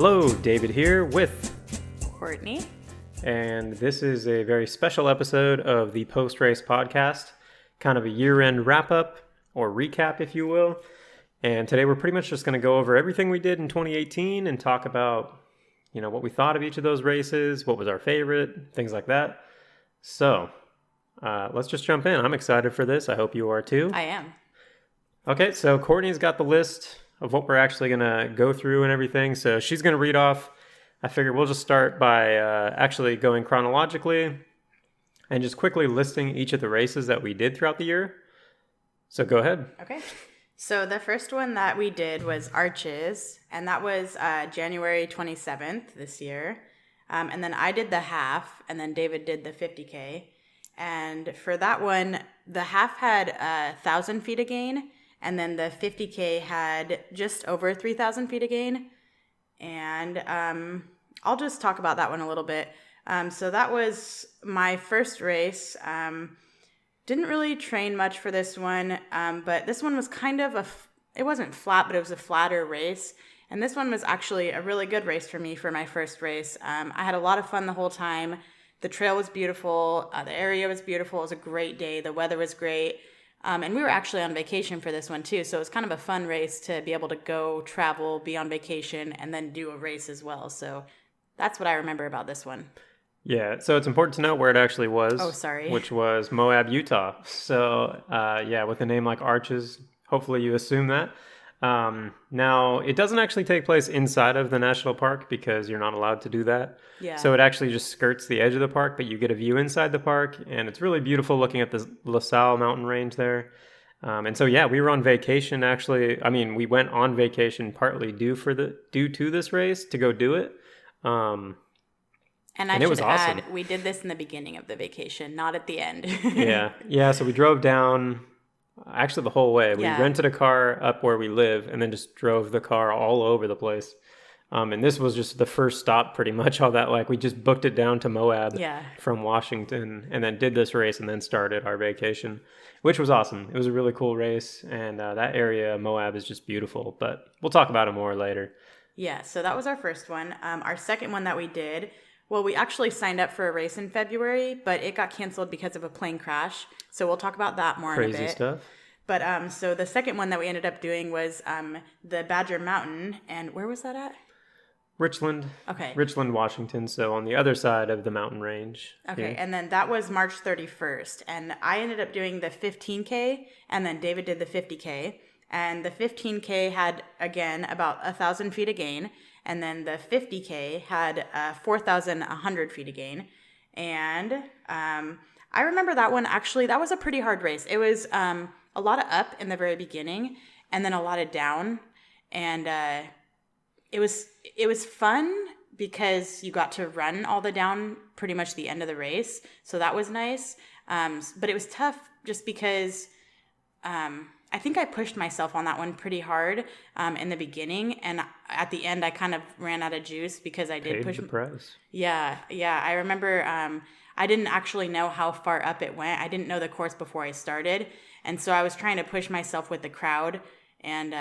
Hello, David here with Courtney. And this is a very special episode of the Post-Race Podcast, kind of a year-end wrap-up or recap, if you will. And today we're pretty much just going to go over everything we did in 2018 and talk about, what we thought of each of those races, what was our favorite, things like that. So, let's just jump in. I'm excited for this. I hope you are too. I am. Okay, so Courtney's got the list of what we're actually going to go through and everything. So she's going to read off. I figured we'll just start by actually going chronologically and just quickly listing each of the races that we did throughout the year. So go ahead. Okay. So the first one that we did was Arches, and that was January 27th this year. And then I did the half, and then David did the 50K. And for that one, the half had 1,000 feet of gain, and then the 50K had just over 3,000 feet of gain. And I'll just talk about that one a little bit. So that was my first race. Didn't really train much for this one, but this one was kind of it wasn't flat, but it was a flatter race. And this one was actually a really good race for me for my first race. I had a lot of fun the whole time. The trail was beautiful. The area was beautiful. It was a great day. The weather was great. And we were actually on vacation for this one too. So it was kind of a fun race to be able to go travel, be on vacation, and then do a race as well. So that's what I remember about this one. Yeah, so it's important to know where it actually was. Oh, sorry. Which was Moab, Utah. So, with a name like Arches, hopefully you assume that. Now, it doesn't actually take place inside of the national park because you're not allowed to do that. Yeah. So it actually just skirts the edge of the park, but you get a view inside the park, and it's really beautiful looking at the La Salle mountain range there. We were on vacation actually. I mean, we went on vacation partly due to this race to go do it. And I it should was awesome. add, we did this in the beginning of the vacation, not at the end. Yeah. So we drove down actually the whole way. We Yeah. rented a car up where we live and then just drove the car all over the place. And this was just the first stop pretty much all that. Like we just booked it down to Moab from Washington and then did this race and then started our vacation, which was awesome. It was a really cool race. And that area, Moab, is just beautiful. But we'll talk about it more later. Yeah, so that was our first one. Our second one that we did, well, we actually signed up for a race in February, but it got canceled because of a plane crash. So we'll talk about that more in a bit. Crazy stuff. But so the second one that we ended up doing was the Badger Mountain. And where was that at? Richland. Okay. Richland, Washington. So on the other side of the mountain range. Okay, here. and then that was March 31st. And I ended up doing the 15K, and then David did the 50K. And the 15K had, again, about 1,000 feet of gain. And then the 50K had 4,100 feet of gain. And I remember that one, actually, that was a pretty hard race. It was a lot of up in the very beginning and then a lot of down. And it was fun because you got to run all the down pretty much the end of the race. So that was nice. But it was tough just because I think I pushed myself on that one pretty hard in the beginning, and at the end I kind of ran out of juice because I did push the price. Yeah. I remember I didn't actually know how far up it went. I didn't know the course before I started, and so I was trying to push myself with the crowd, and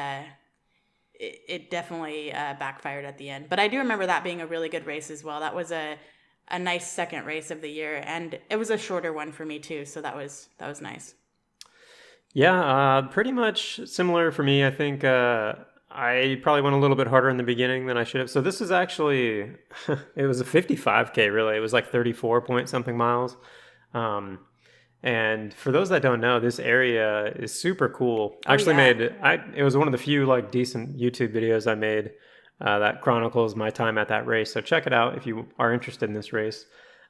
it definitely backfired at the end. But I do remember that being a really good race as well. That was a nice second race of the year, and it was a shorter one for me too, so that was nice. Yeah, pretty much similar for me. I think I probably went a little bit harder in the beginning than I should have. So this is actually, it was a 55K really. It was like 34 point something miles. And for those that don't know, this area is super cool. I actually it was one of the few like decent YouTube videos I made that chronicles my time at that race. So check it out if you are interested in this race.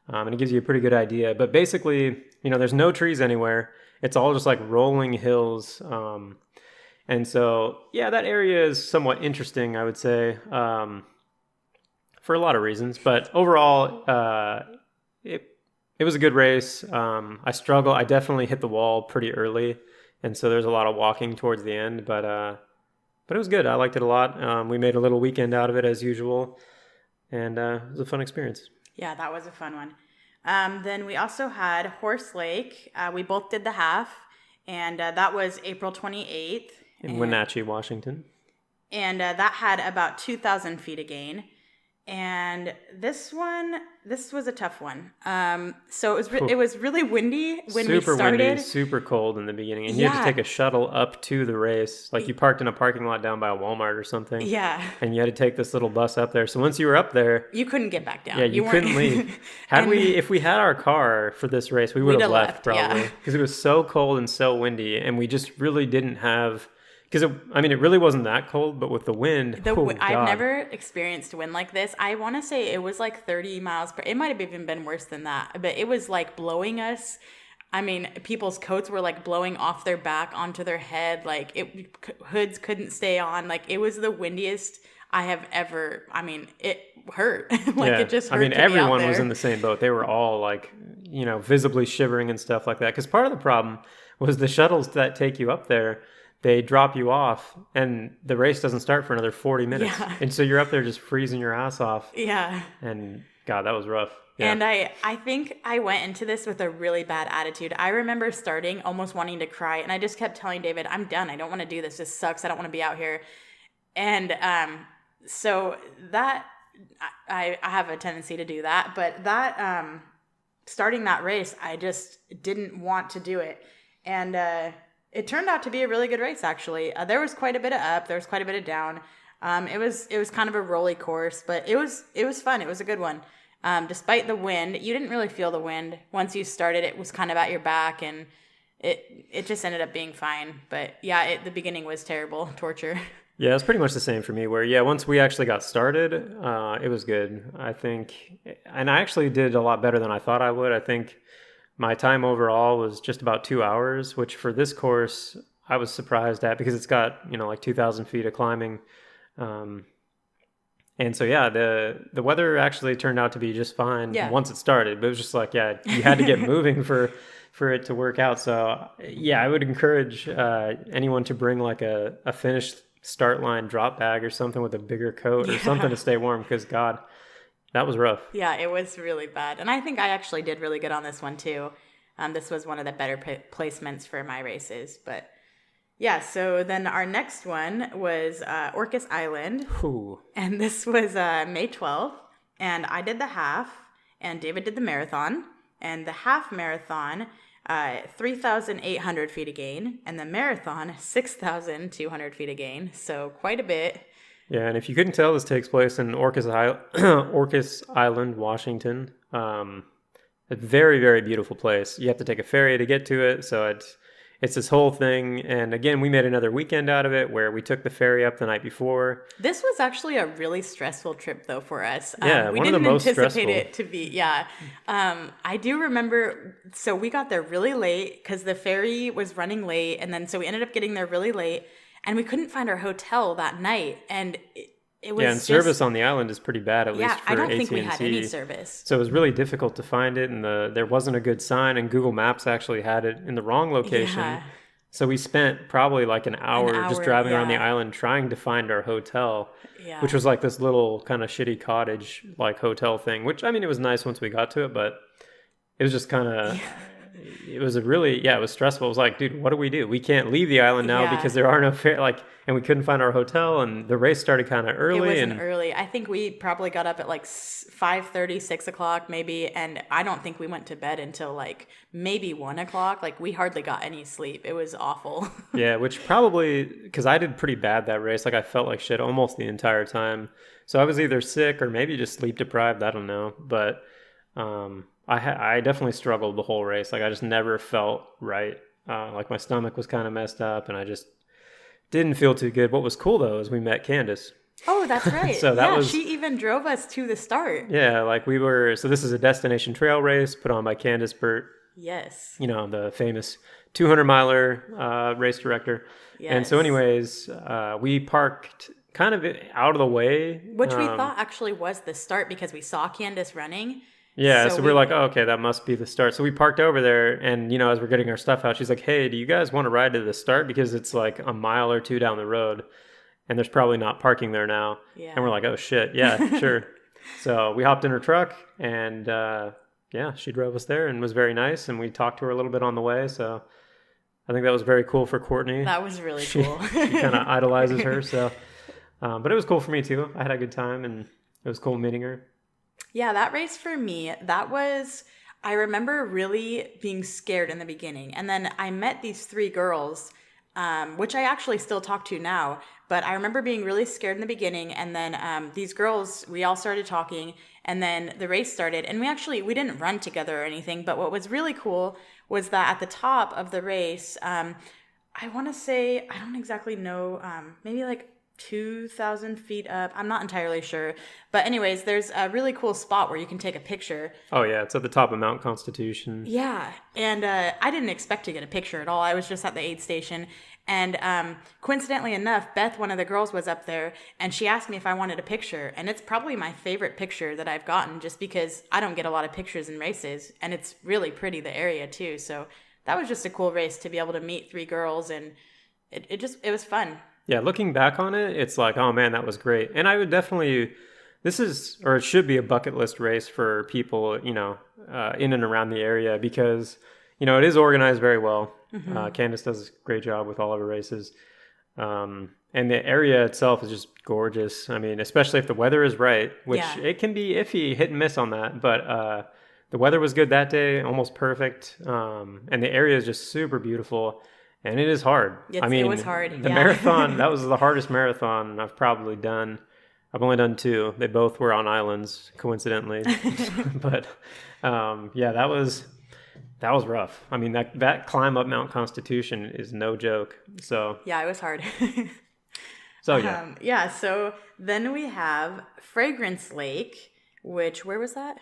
And it gives you a pretty good idea. But basically, there's no trees anywhere. It's all just like rolling hills. And so, that area is somewhat interesting, I would say, for a lot of reasons. But overall, it was a good race. I struggled. I definitely hit the wall pretty early. And so there's a lot of walking towards the end. But it was good. I liked it a lot. We made a little weekend out of it as usual. And it was a fun experience. Yeah, that was a fun one. Then we also had Horse Lake. We both did the half, and that was April 28th. In Wenatchee, Washington. And that had about 2,000 feet of gain. And this was a tough one. So it was really windy when we started. Super windy, super cold in the beginning. And you had to take a shuttle up to the race. Like you parked in a parking lot down by a Walmart or something. Yeah. And you had to take this little bus up there. So once you were up there, you couldn't get back down. Yeah, you couldn't leave. If we had our car for this race, we would have left probably. Because it was so cold and so windy. And we just really didn't have... Because, it really wasn't that cold, but with the wind, I've never experienced wind like this. I want to say it was like 30 miles per... It might have even been worse than that. But it was like blowing us. People's coats were like blowing off their back onto their head. Like hoods couldn't stay on. Like it was the windiest I have ever... it hurt. It just hurt. Everyone was in the same boat. They were all like, visibly shivering and stuff like that. Because part of the problem was the shuttles that take you up there... They drop you off, and the race doesn't start for another 40 minutes. Yeah. And so you're up there just freezing your ass off. Yeah. And, God, that was rough. Yeah. And I think I went into this with a really bad attitude. I remember starting almost wanting to cry, and I just kept telling David, I'm done. I don't want to do this. This sucks. I don't want to be out here. And so that, I have a tendency to do that. But that, starting that race, I just didn't want to do it. And it turned out to be a really good race, actually. There was quite a bit of up. There was quite a bit of down. It was kind of a rolly course, but it was fun. It was a good one. Despite the wind, you didn't really feel the wind. Once you started, it was kind of at your back, and it just ended up being fine. But yeah, the beginning was terrible, torture. Yeah, it's pretty much the same for me, where, once we actually got started, it was good, I think. And I actually did a lot better than I thought I would. I think my time overall was just about 2 hours, which for this course, I was surprised at because it's got, like 2,000 feet of climbing. And so, the weather actually turned out to be just fine once it started. But it was just like, you had to get moving for it to work out. So, I would encourage anyone to bring like a finished start line drop bag or something with a bigger coat or something to stay warm because, God... That was rough. Yeah, it was really bad. And I think I actually did really good on this one, too. This was one of the better placements for my races. But, so then our next one was Orcas Island. Ooh. And this was May 12th. And I did the half, and David did the marathon. And the half marathon, 3,800 feet of gain. And the marathon, 6,200 feet of gain. So quite a bit. Yeah, and if you couldn't tell, this takes place in Orcas Island, Washington. A very, very beautiful place. You have to take a ferry to get to it, so it's this whole thing. And again, we made another weekend out of it where we took the ferry up the night before. This was actually a really stressful trip, though, for us. Yeah, we one of the most stressful. We didn't anticipate it to be, I do remember, so we got there really late because the ferry was running late, and then so we ended up getting there really late. And we couldn't find our hotel that night, and it was and service on the island is pretty bad, at least for AT&T. I don't think we had any service. So it was really difficult to find it, and there wasn't a good sign, and Google Maps actually had it in the wrong location. Yeah. So we spent probably like an hour just driving around the island trying to find our hotel, which was like this little kind of shitty cottage like hotel thing, which, it was nice once we got to it, but it was just kind of... Yeah. It was it was stressful. It was like, dude, what do? We can't leave the island now because there are no and we couldn't find our hotel, and the race started kind of early. It wasn't early. I think we probably got up at like 5:30, 6 o'clock maybe, and I don't think we went to bed until like maybe 1 o'clock. Like we hardly got any sleep. It was awful. Yeah, which probably, because I did pretty bad that race. Like I felt like shit almost the entire time. So I was either sick or maybe just sleep deprived. I don't know, but I definitely struggled the whole race. Like I just never felt right. Like my stomach was kind of messed up, and I just didn't feel too good. What was cool though is we met Candace. Oh, that's right. So that was, she even drove us to the start. Yeah, like so this is a destination trail race put on by Candace Burt. Yes. The famous 200-miler race director. Yes. And so anyways, we parked kind of out of the way. Which we thought actually was the start because we saw Candace running. Yeah, so we're like, oh, okay, that must be the start. So we parked over there, and, as we're getting our stuff out, she's like, hey, do you guys want to ride to the start? Because it's like a mile or two down the road, and there's probably not parking there now. Yeah. And we're like, oh, shit, yeah, sure. So we hopped in her truck, and, she drove us there and was very nice, and we talked to her a little bit on the way, so I think that was very cool for Courtney. That was really cool. She kind of idolizes her, so. But it was cool for me, too. I had a good time, and... It was cool meeting her. Yeah, that race for me, I remember really being scared in the beginning. And then I met these three girls, which I actually still talk to now. But I remember being really scared in the beginning. And then these girls, we all started talking. And then the race started. And we didn't run together or anything. But what was really cool was that at the top of the race, I want to say, I don't exactly know, maybe like 2,000 feet up. I'm not entirely sure. But anyways, there's a really cool spot where you can take a picture. Oh, yeah. It's at the top of Mount Constitution. Yeah. And I didn't expect to get a picture at all. I was just at the aid station. And coincidentally enough, Beth, one of the girls, was up there. And she asked me if I wanted a picture. And it's probably my favorite picture that I've gotten just because I don't get a lot of pictures in races. And it's really pretty, the area, too. So that was just a cool race to be able to meet three girls. And it was fun. Yeah, looking back on it, it's like, oh man, that was great. And I would definitely, it should be a bucket list race for people, in and around the area because, it is organized very well. Mm-hmm. Candace does a great job with all of her races. And the area itself is just gorgeous. I mean, especially if the weather is right, which it can be iffy, hit and miss on that. But the weather was good that day, almost perfect. And the area is just super beautiful. And it is hard. It was hard. The marathon, that was the hardest marathon I've probably done. I've only done 2. They both were on islands, coincidentally. But that was rough. I mean, that climb up Mount Constitution is no joke. So yeah, it was hard. So yeah. So then we have Fragrance Lake, where was that?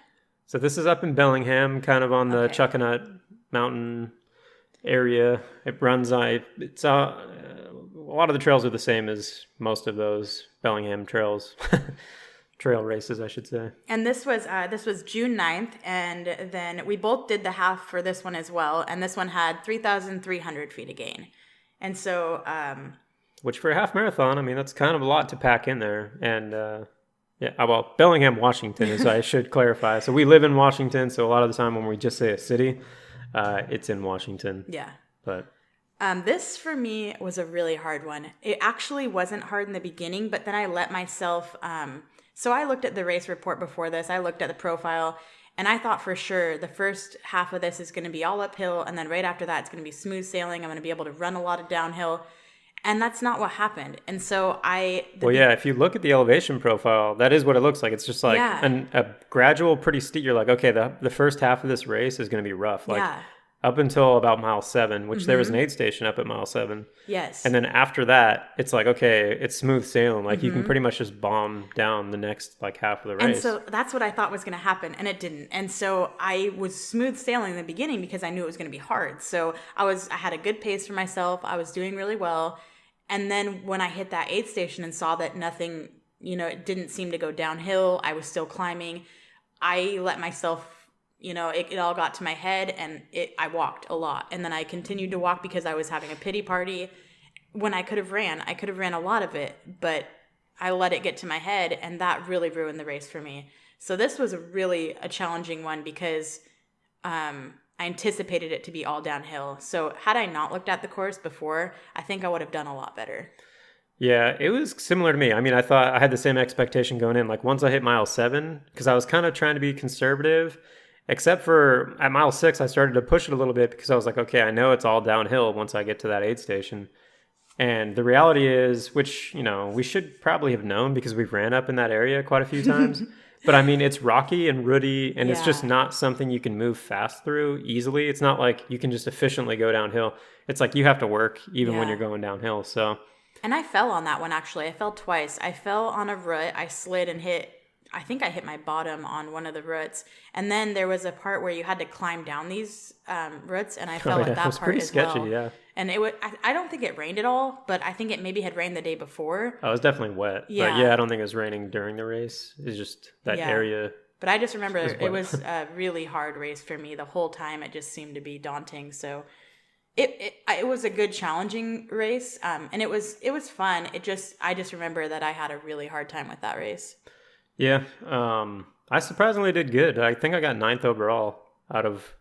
So this is up in Bellingham, kind of on the Chuckanut Mountain area. It runs a lot of the trails are the same as most of those Bellingham trails. Trail races, I should say. And this was June 9th, and then we both did the half for this one as well, and this one had 3,300 feet of gain. And so which for a half marathon, I mean, that's kind of a lot to pack in there. And Bellingham, Washington, is I should clarify. So we live in Washington, so a lot of the time when we just say a city, it's in Washington. Yeah. But this for me was a really hard one. It actually wasn't hard in the beginning, but then I let myself. So I looked at the race report before this. I looked at the profile, and I thought for sure the first half of this is going to be all uphill, and then right after that it's going to be smooth sailing. I'm going to be able to run a lot of downhill, and that's not what happened. And so if you look at the elevation profile, that is what it looks like. It's just like a gradual, pretty steep. You're like, okay, the first half of this race is going to be rough. Like up until about mile 7, which there was an aid station up at mile 7. Yes. And then after that, it's like, okay, it's smooth sailing. Like you can pretty much just bomb down the next like half of the race. And so that's what I thought was going to happen, and it didn't. And so I was smooth sailing in the beginning because I knew it was going to be hard. So I had a good pace for myself. I was doing really well. And then when I hit that aid station and saw that nothing, it didn't seem to go downhill, I was still climbing, I let myself, it all got to my head, and I walked a lot. And then I continued to walk because I was having a pity party when I could have ran. I could have ran a lot of it, but I let it get to my head, and that really ruined the race for me. So this was really a challenging one because I anticipated it to be all downhill. So had I not looked at the course before, I think I would have done a lot better. Yeah, it was similar to me. I mean, I thought I had the same expectation going in. Like once I hit mile 7, because I was kind of trying to be conservative, except for at mile 6, I started to push it a little bit because I was like, okay, I know it's all downhill once I get to that aid station. And the reality is, which, we should probably have known because we've ran up in that area quite a few times. But I mean, it's rocky and rooty, and it's just not something you can move fast through easily. It's not like you can just efficiently go downhill. It's like you have to work even when you're going downhill. So, and I fell on that one, actually. I fell twice. I fell on a rut. I slid and I think I hit my bottom on one of the ruts. And then there was a part where you had to climb down these ruts, and I fell at that part pretty as sketchy, well. Yeah. And I don't think it rained at all, but I think it maybe had rained the day before. Oh, it was definitely wet. Yeah. But I don't think it was raining during the race. It's just that area. But I just remember it was a really hard race for me the whole time. It just seemed to be daunting. So it was a good, challenging race, and it was fun. I just remember that I had a really hard time with that race. Yeah, I surprisingly did good. I think I got 9th overall out of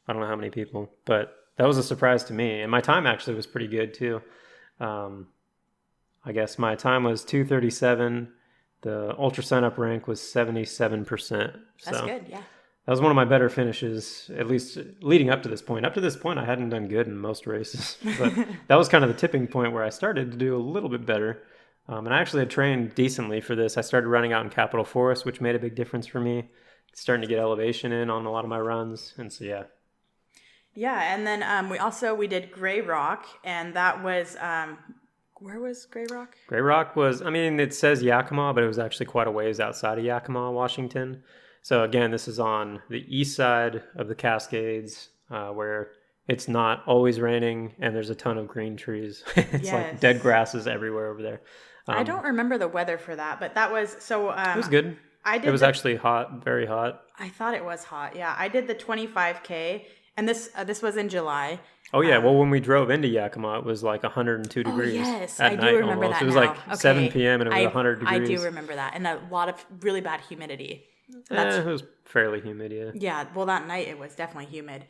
I don't know how many people, but that was a surprise to me. And my time actually was pretty good too. I guess my time was 2:37. The ultra sign up rank was 77%. So That's good, yeah. that was one of my better finishes, at least leading up to this point. Up to this point, I hadn't done good in most races, but that was kind of the tipping point where I started to do a little bit better. And I actually had trained decently for this. I started running out in Capitol Forest, which made a big difference for me. Starting to get elevation in on a lot of my runs, and so yeah. Yeah, and then we did Gray Rock, and that was where was Gray Rock? Gray Rock was, I mean, it says Yakima, but it was actually quite a ways outside of Yakima, Washington. So again, this is on the east side of the Cascades, where it's not always raining, and there's a ton of green trees. It's like dead grasses everywhere over there. I don't remember the weather for that, but that was so. It was good. It was actually hot, very hot. I thought it was hot. Yeah, I did the 25K, and this was in July. Oh yeah, well when we drove into Yakima, it was like 102 degrees. Yes, at I night do remember almost. that. It was now. like 7 p.m. and it was 100 degrees. I do remember that, and a lot of really bad humidity. It was fairly humid, yeah. Yeah, well that night it was definitely humid.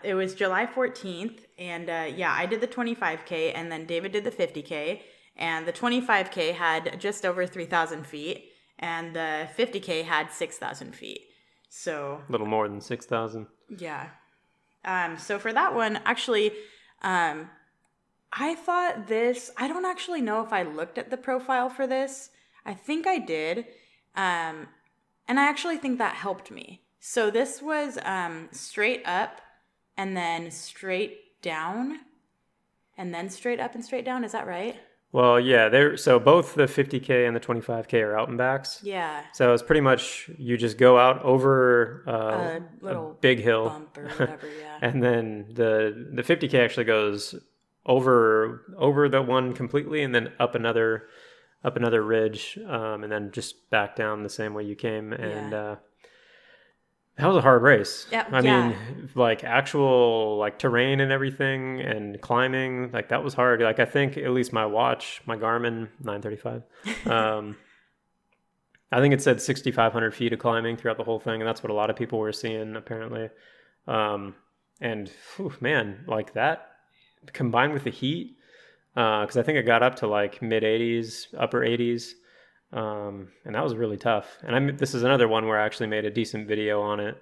It was July 14th, and I did the 25K, and then David did the 50K, and the 25K had just over 3,000 feet, and the 50K had 6,000 feet. So a little more than 6,000. Yeah. So for that one, actually, I thought this, I don't actually know if I looked at the profile for this. I think I did. And I actually think that helped me. So this was straight up and then straight down and then straight up and straight down. Is that right? Well, yeah, so both the 50K and the 25K are out and backs. Yeah. So it's pretty much you just go out over a big hill, bump or whatever, yeah. And then the 50K actually goes over the one completely, and then up another ridge, and then just back down the same way you came, and that was a hard race. Yeah, I mean, like actual like terrain and everything and climbing, like that was hard. Like I think at least my watch, my Garmin 935, I think it said 6,500 feet of climbing throughout the whole thing, and that's what a lot of people were seeing apparently. And man, like that combined with the heat, because I think it got up to like mid 80s, upper 80s. And that was really tough. And this is another one where I actually made a decent video on it.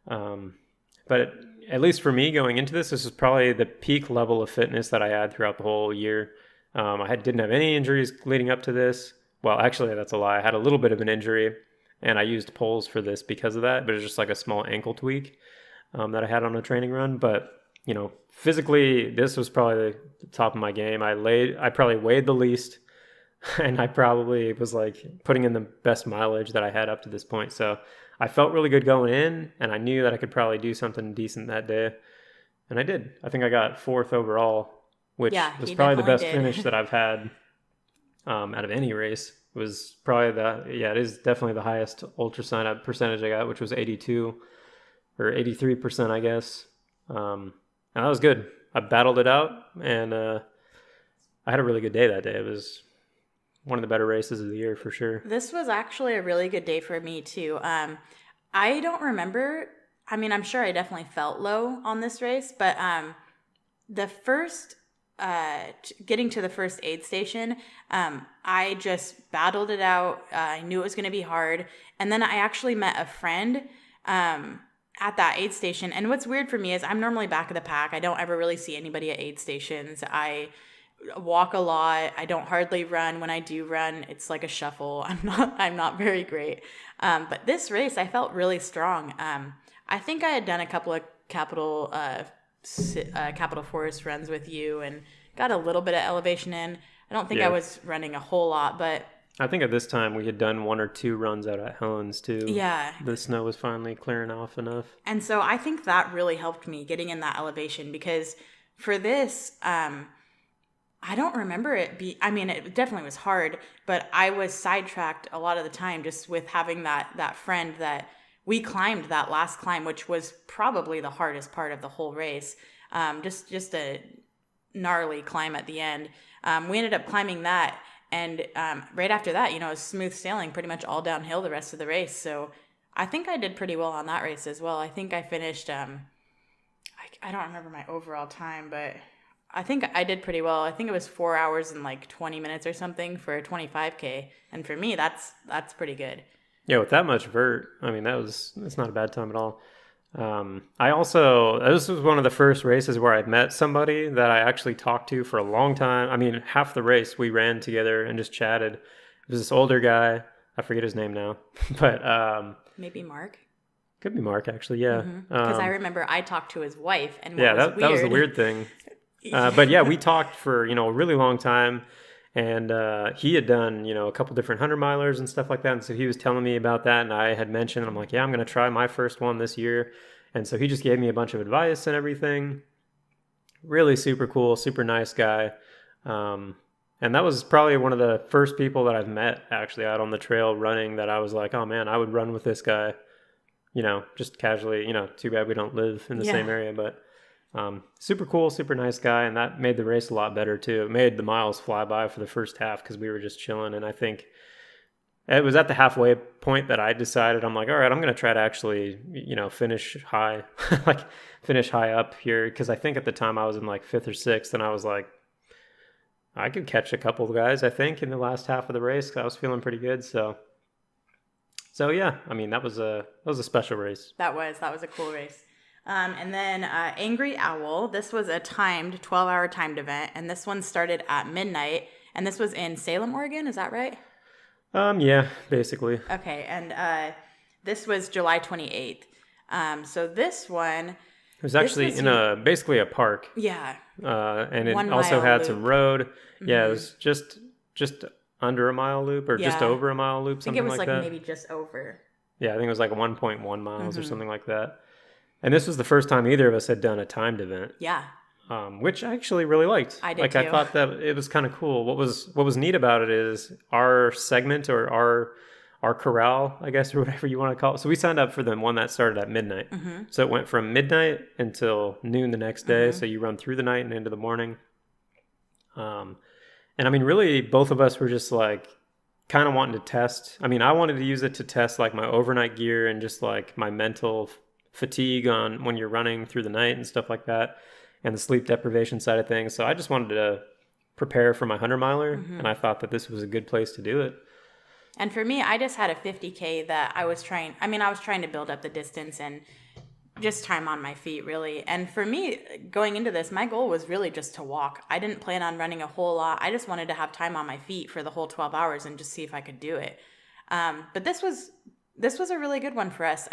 But at least for me going into this is probably the peak level of fitness that I had throughout the whole year. I didn't have any injuries leading up to this. Well, actually, that's a lie. I had a little bit of an injury, and I used poles for this because of that. But it's just like a small ankle tweak that I had on a training run. But physically, this was probably the top of my game. I probably weighed the least. And I probably was like putting in the best mileage that I had up to this point. So I felt really good going in, and I knew that I could probably do something decent that day. And I did. I think I got 4th overall, which was probably the best finish that I've had out of any race. It was probably it is definitely the highest ultra sign up percentage I got, which was 82 or 83%, I guess. And that was good. I battled it out, and I had a really good day that day. It was one of the better races of the year for sure. This was actually a really good day for me too. I don't remember. I mean, I'm sure I definitely felt low on this race, but the first getting to the first aid station, I just battled it out. I knew it was going to be hard, and then I actually met a friend at that aid station. And what's weird for me is I'm normally back of the pack. I don't ever really see anybody at aid stations. I walk a lot. I don't hardly run. When I do run, it's like a shuffle. I'm not very great. But this race, I felt really strong. I think I had done a couple of Capitol Forest runs with you and got a little bit of elevation in. I don't think I was running a whole lot, but I think at this time we had done 1 or 2 runs out at Hones too. Yeah. The snow was finally clearing off enough. And so I think that really helped me getting in that elevation, because for this, I don't remember it it definitely was hard, but I was sidetracked a lot of the time just with having that friend that we climbed that last climb, which was probably the hardest part of the whole race. Just a gnarly climb at the end. We ended up climbing that, and right after that, it was smooth sailing, pretty much all downhill the rest of the race. So I think I did pretty well on that race as well. I think I finished, I don't remember my overall time, but I think I did pretty well. I think it was 4 hours and like 20 minutes or something for a 25K. And for me, that's pretty good. Yeah, with that much vert, I mean, that's not a bad time at all. This was one of the first races where I met somebody that I actually talked to for a long time. I mean, half the race we ran together and just chatted. It was this older guy. I forget his name now, but maybe Mark. Could be Mark, actually. Yeah, because I remember I talked to his wife, and that was the weird thing. But yeah, we talked for a really long time, and he had done a couple different 100-milers and stuff like that, and so he was telling me about that, and I had mentioned, I'm like, yeah, I'm gonna try my first one this year, and so he just gave me a bunch of advice and everything. Really super cool, super nice guy, and that was probably one of the first people that I've met actually out on the trail running that I was like, oh man, I would run with this guy, just casually. Too bad we don't live in the same area, but. Super cool, super nice guy, and that made the race a lot better too. It made the miles fly by for the first half because we were just chilling, and I think it was at the halfway point that I decided, I'm like, all right, I'm going to try to actually, finish high, like finish high up here, because I think at the time I was in like 5th or 6th, and I was like, I could catch a couple of guys, I think, in the last half of the race, because I was feeling pretty good, so yeah, I mean, that was a special race. That was a cool race. And then Angry Owl, this was a timed 12-hour timed event, and this one started at midnight, and this was in Salem, Oregon, is that right? Yeah, basically. Okay, and this was July 28th. So this one... It was actually basically a park. Yeah. And it also had loop. Some road. Mm-hmm. Yeah, it was just under a mile loop, or just over a mile loop, something like that. I think it was maybe just over. Yeah, I think it was like 1.1 miles or something like that. And this was the first time either of us had done a timed event. Yeah. Which I actually really liked. I did too. I thought that it was kind of cool. What was neat about it is our segment, or our corral, I guess, or whatever you want to call it. So we signed up for the one that started at midnight. Mm-hmm. So it went from midnight until noon the next day. Mm-hmm. So you run through the night and into the morning. And I mean, really, both of us were just like kind of wanting to test. I mean, I wanted to use it to test like my overnight gear and just like my mental fatigue on when you're running through the night and stuff like that, and the sleep deprivation side of things. So I just wanted to prepare for my 100-miler, and I thought that this was a good place to do it. And for me, I just had a 50K that I was trying to build up the distance and just time on my feet, really. And for me, going into this, my goal was really just to walk. I didn't plan on running a whole lot. I just wanted to have time on my feet for the whole 12 hours and just see if I could do it. But this was a really good one for us.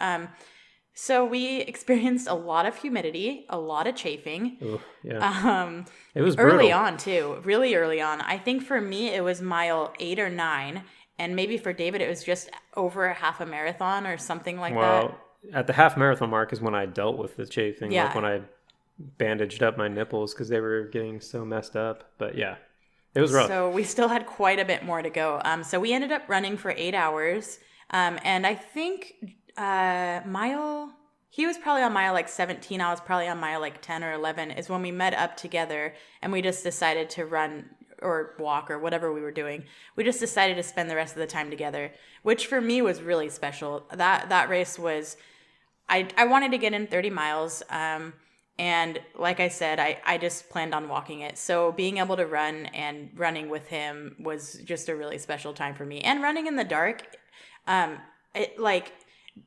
So we experienced a lot of humidity, a lot of chafing. Ooh, yeah. It was brutal. Early on too, really early on. I think for me it was mile 8 or 9, and maybe for David it was just over a half a marathon or something like that. Well, at the half marathon mark is when I dealt with the chafing, like when I bandaged up my nipples because they were getting so messed up. But yeah, it was rough. So we still had quite a bit more to go. So we ended up running for 8 hours, and I think... he was probably on mile like 17. I was probably on mile like 10 or 11 is when we met up together, and we just decided to run or walk or whatever we were doing. We just decided to spend the rest of the time together, which for me was really special. That race was, I wanted to get in 30 miles. And like I said, I just planned on walking it. So being able to run and running with him was just a really special time for me. And running in the dark, it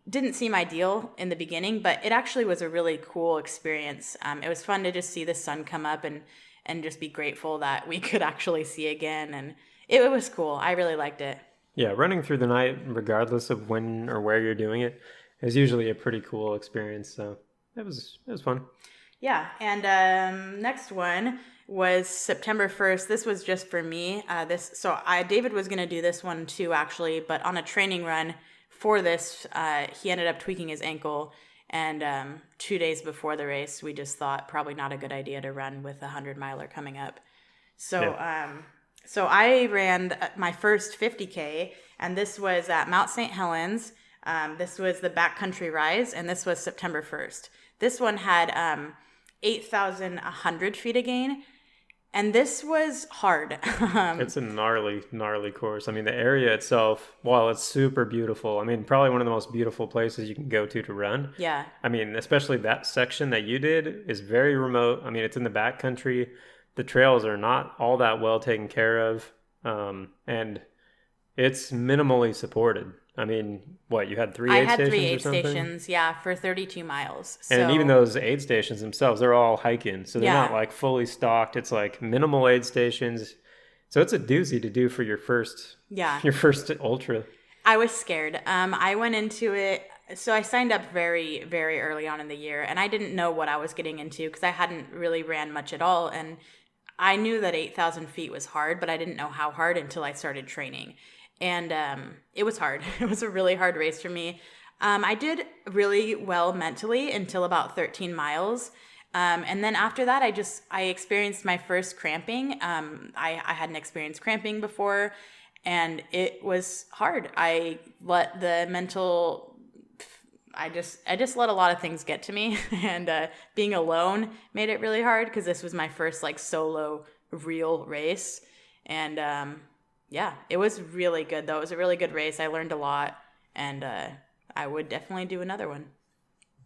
didn't seem ideal in the beginning, but it actually was a really cool experience. It was fun to just see the sun come up and just be grateful that we could actually see again. And it was cool. I really liked it. Yeah, running through the night, regardless of when or where you're doing it, is usually a pretty cool experience. So it was fun. Yeah, and next one was September 1st. This was just for me. David was going to do this one too, actually, but on a training run for this, he ended up tweaking his ankle, and 2 days before the race, we just thought probably not a good idea to run with a 100-miler coming up. So I ran my first 50K, and this was at Mount St. Helens. This was the Backcountry Rise, and this was September 1st. This one had 8,100 feet of gain, and this was hard. It's a gnarly course. I mean, the area itself, while it's super beautiful, I mean, probably one of the most beautiful places you can go to run. Yeah. I mean, especially that section that you did is very remote. I mean, it's in the backcountry. the trails are not all that well taken care of, and it's minimally supported. I mean, what, you had I aid had stations 3 or aid something? stations, yeah, for 32 miles. And even So those aid stations themselves, they're all hiking, so they're yeah, not like fully stocked. It's like minimal aid stations, so it's a doozy to do for your first yeah. ultra. I was scared. I went into it. So I signed up very, very early on in the year, and I didn't know what I was getting into because I hadn't really ran much at all. And I knew that 8,000 feet was hard, but I didn't know how hard until I started training. And it was hard. It was a really hard race for me. I did really well mentally until about 13 miles. And then after that, I experienced my first cramping. I hadn't experienced cramping before, and it was hard. I let the mental I just let a lot of things get to me, and being alone made it really hard because this was my first like solo real race, and yeah, it was really good though. It was a really good race. I learned a lot, and I would definitely do another one.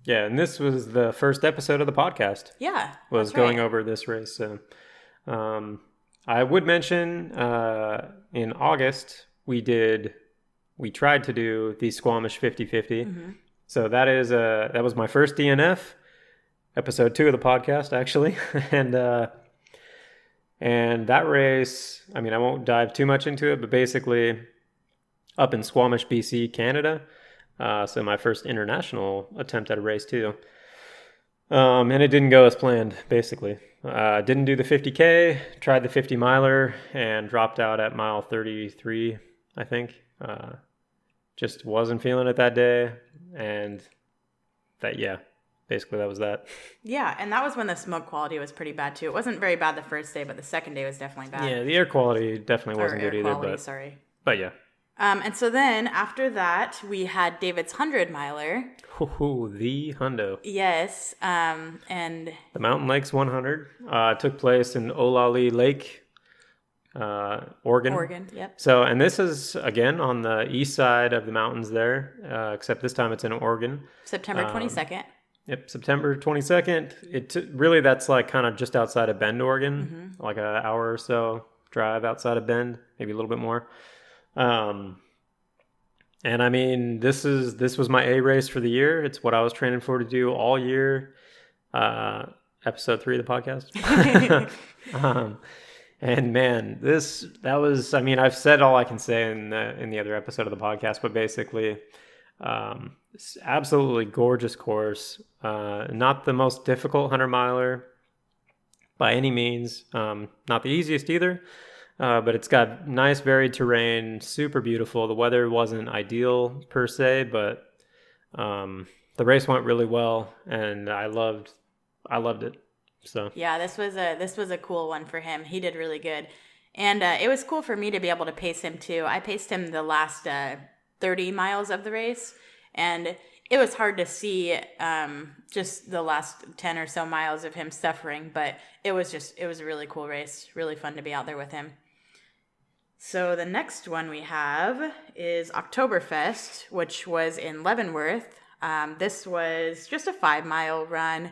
Yeah, and this was the first episode of the podcast. Yeah, Was going over this race. So I would mention in August we tried to do the Squamish 50-50. Mm-hmm. So that was my first DNF, episode 2 of the podcast actually, and that race. I mean, I won't dive too much into it, but basically, up in Squamish, BC, Canada. So my first international attempt at a race too, and it didn't go as planned. Basically, didn't do the 50K, tried the 50 miler, and dropped out at mile 33, I think. Just wasn't feeling it that day, and basically that was that. Yeah, and that was when the smoke quality was pretty bad too. It wasn't very bad the first day, but the second day was definitely bad. Yeah, the air quality definitely wasn't good either. But yeah. And so then after that, we had David's 100 miler. Ooh, the hundo. Yes, and the Mountain Lakes 100 took place in Olali Lake, Oregon. Yep. So, and this is again on the east side of the mountains there, except this time it's in Oregon. September 22nd. Yep, September 22nd. Really, that's like kind of just outside of Bend, Oregon, like an hour or so drive outside of Bend, maybe a little bit more. And I mean, this was my A race for the year. It's what I was training for to do all year. Episode 3 of the podcast. And man, I mean, I've said all I can say in the other episode of the podcast, but basically, it's absolutely gorgeous course. Not the most difficult 100-miler by any means. Not the easiest either. But it's got nice varied terrain, super beautiful. The weather wasn't ideal per se, but the race went really well, and I loved it. So yeah, this was a cool one for him. He did really good, and it was cool for me to be able to pace him too. I paced him the last 30 miles of the race, and it was hard to see just the last 10 or so miles of him suffering, but it was a really cool race, really fun to be out there with him. So the next one we have is Oktoberfest, which was in Leavenworth. This was just a 5-mile run.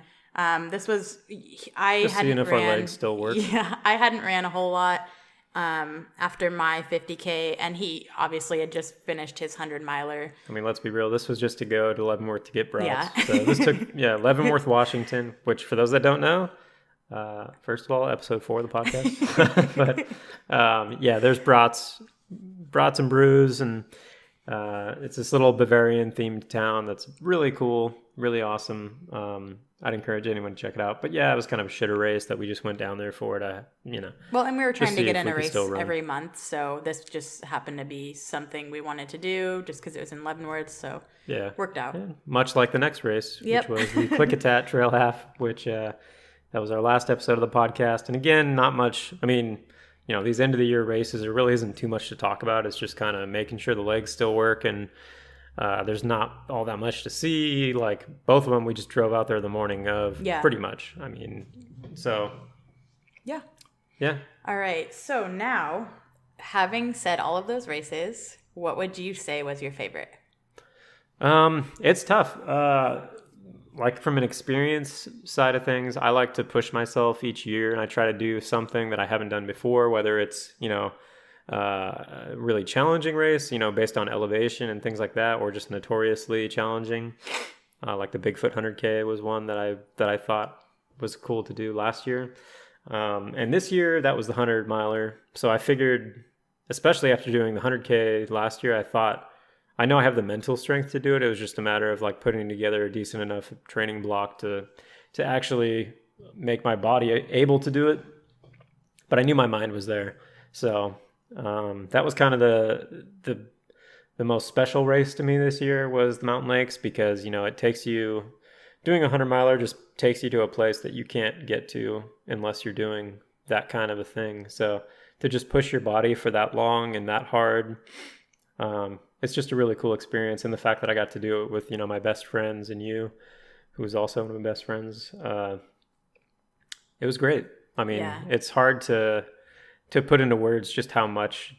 This was seeing if our legs still work. Yeah, I hadn't ran a whole lot after my 50K, and he obviously had just finished his 100-miler. I mean, let's be real. This was just to go to Leavenworth to get brats. Yeah. So this took Leavenworth, Washington. Which, for those that don't know, first of all, episode 4 of the podcast. But there's brats and brews, and it's this little Bavarian themed town that's really cool, really awesome. I'd encourage anyone to check it out. But yeah, it was kind of a shitter race that we just went down there for Well, and we were trying to get in a race every month, so this just happened to be something we wanted to do just because it was in Leavenworth, so yeah, worked out. Yeah. Much like the next race, Yep. which was the Klickitat Trail Half, which that was our last episode of the podcast. And again, not much. I mean, these end of the year races, there really isn't too much to talk about. It's just kind of making sure the legs still work, and there's not all that much to see. Like both of them, we just drove out there the morning of, pretty much. I mean, so yeah. All right. So now, having said all of those races, what would you say was your favorite? It's tough. like from an experience side of things, I like to push myself each year, and I try to do something that I haven't done before, whether it's, a really challenging race, based on elevation and things like that, or just notoriously challenging. Like the Bigfoot 100K was one that I thought was cool to do last year. And this year that was the 100 miler. So I figured, especially after doing the 100K last year, I thought, I know I have the mental strength to do it. It was just a matter of like putting together a decent enough training block to actually make my body able to do it. But I knew my mind was there. So that was kind of the most special race to me this year was the Mountain Lakes, because, it takes you, doing a 100 miler just takes you to a place that you can't get to unless you're doing that kind of a thing. So to just push your body for that long and that hard, it's just a really cool experience. And the fact that I got to do it with, my best friends and you, who was also one of my best friends, it was great. I mean, It's hard to put into words just how much,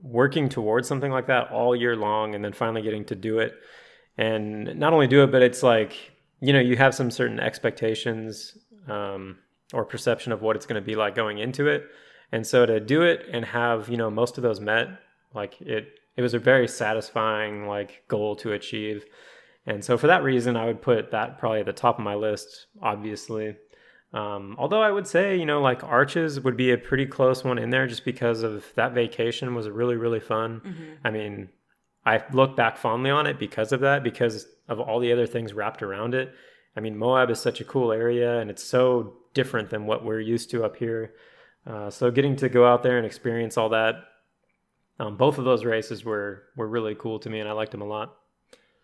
working towards something like that all year long and then finally getting to do it. And not only do it, but it's like, you have some certain expectations or perception of what it's going to be like going into it. And so to do it and have, most of those met, like it was a very satisfying like goal to achieve. And so for that reason, I would put that probably at the top of my list, obviously. Although I would say, like Arches would be a pretty close one in there just because of that vacation was really, really fun. Mm-hmm. I mean, I look back fondly on it because of that, because of all the other things wrapped around it. I mean, Moab is such a cool area and it's so different than what we're used to up here. So getting to go out there and experience all that, both of those races were really cool to me and I liked them a lot.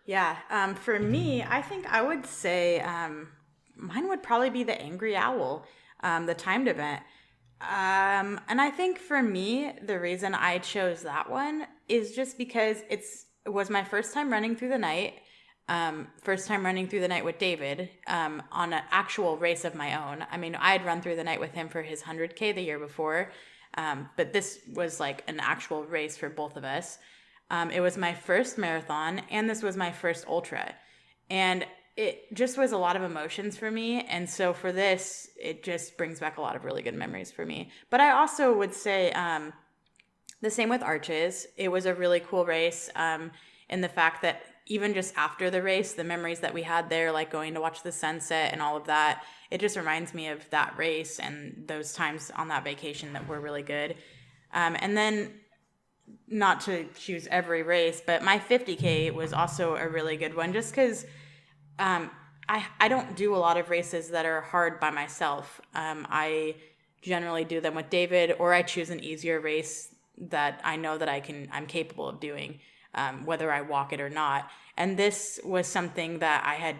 Yeah. For me, I think I would say mine would probably be the Angry Owl, the timed event. And I think for me, the reason I chose that one is just because it was my first time running through the night. First time running through the night with David on an actual race of my own. I mean, I had run through the night with him for his 100K the year before, but this was like an actual race for both of us. It was my first marathon, and this was my first ultra. And it just was a lot of emotions for me. And so for this, it just brings back a lot of really good memories for me. But I also would say the same with Arches. It was a really cool race in the fact that even just after the race, the memories that we had there, like going to watch the sunset and all of that, it just reminds me of that race and those times on that vacation that were really good. And then, not to choose every race, but my 50K was also a really good one just because I don't do a lot of races that are hard by myself. I generally do them with David, or I choose an easier race that I know that I'm capable of doing, whether I walk it or not. And this was something that I had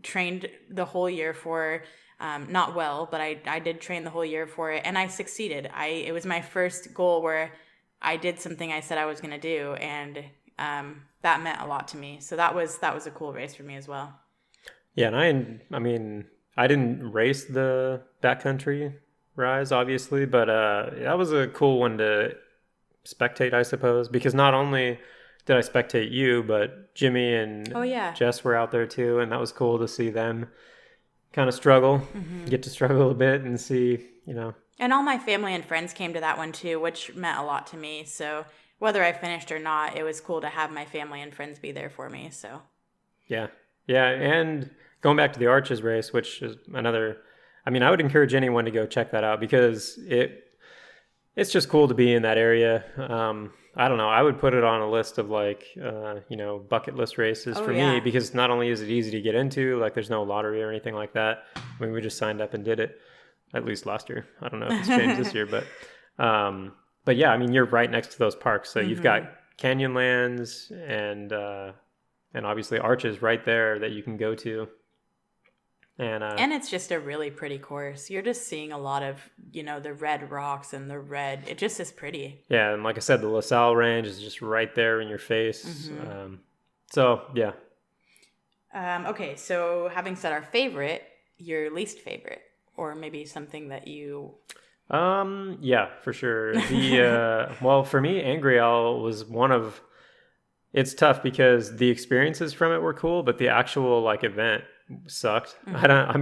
trained the whole year for, not well, but I did train the whole year for it, and I succeeded. It was my first goal where I did something I said I was going to do, and that meant a lot to me. So that was a cool race for me as well. Yeah, and I mean, I didn't race the backcountry rise, obviously, but that was a cool one to spectate, I suppose, because not only did I spectate you, but Jimmy and Jess were out there too, and that was cool to see them kind of struggle, get to struggle a bit and see, And all my family and friends came to that one too, which meant a lot to me. So whether I finished or not, it was cool to have my family and friends be there for me. So yeah, and going back to the Arches race, which is another, I mean, I would encourage anyone to go check that out because it's just cool to be in that area. I don't know. I would put it on a list of like, bucket list races for me, because not only is it easy to get into, like there's no lottery or anything like that. I mean, we just signed up and did it, at least last year. I don't know if it's changed this year, but yeah, I mean, you're right next to those parks. So you've got Canyonlands and obviously Arches right there that you can go to. And it's just a really pretty course. You're just seeing a lot of, the red rocks and the red. It just is pretty. Yeah, and like I said, the La Salle Range is just right there in your face. So, yeah. Okay, so having said our favorite, your least favorite, or maybe something that you... Yeah, for sure. Well, for me, Angry Owl was one of... It's tough because the experiences from it were cool, but the actual, event sucked. I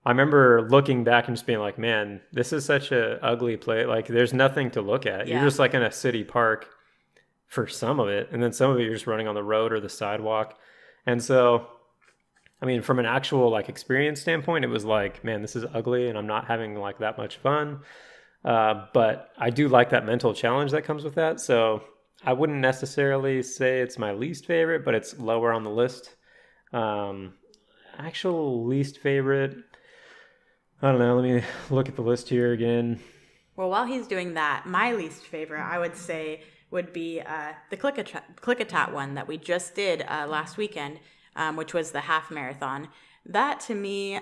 remember looking back and just being like, man, this is such a ugly place. Like, there's nothing to look at. Yeah. You're just like in a city park for some of it. And then some of it you're just running on the road or the sidewalk. And so, I mean, from an actual like experience standpoint, it was like, man, this is ugly and I'm not having like that much fun. But I do like that mental challenge that comes with that. So I wouldn't necessarily say it's my least favorite, but it's lower on the list. Actual least favorite, I don't know. Let me look at the list here again. Well, while he's doing that, my least favorite, I would say, would be the Click-a-Tat one that we just did last weekend, which was the half marathon. That, to me,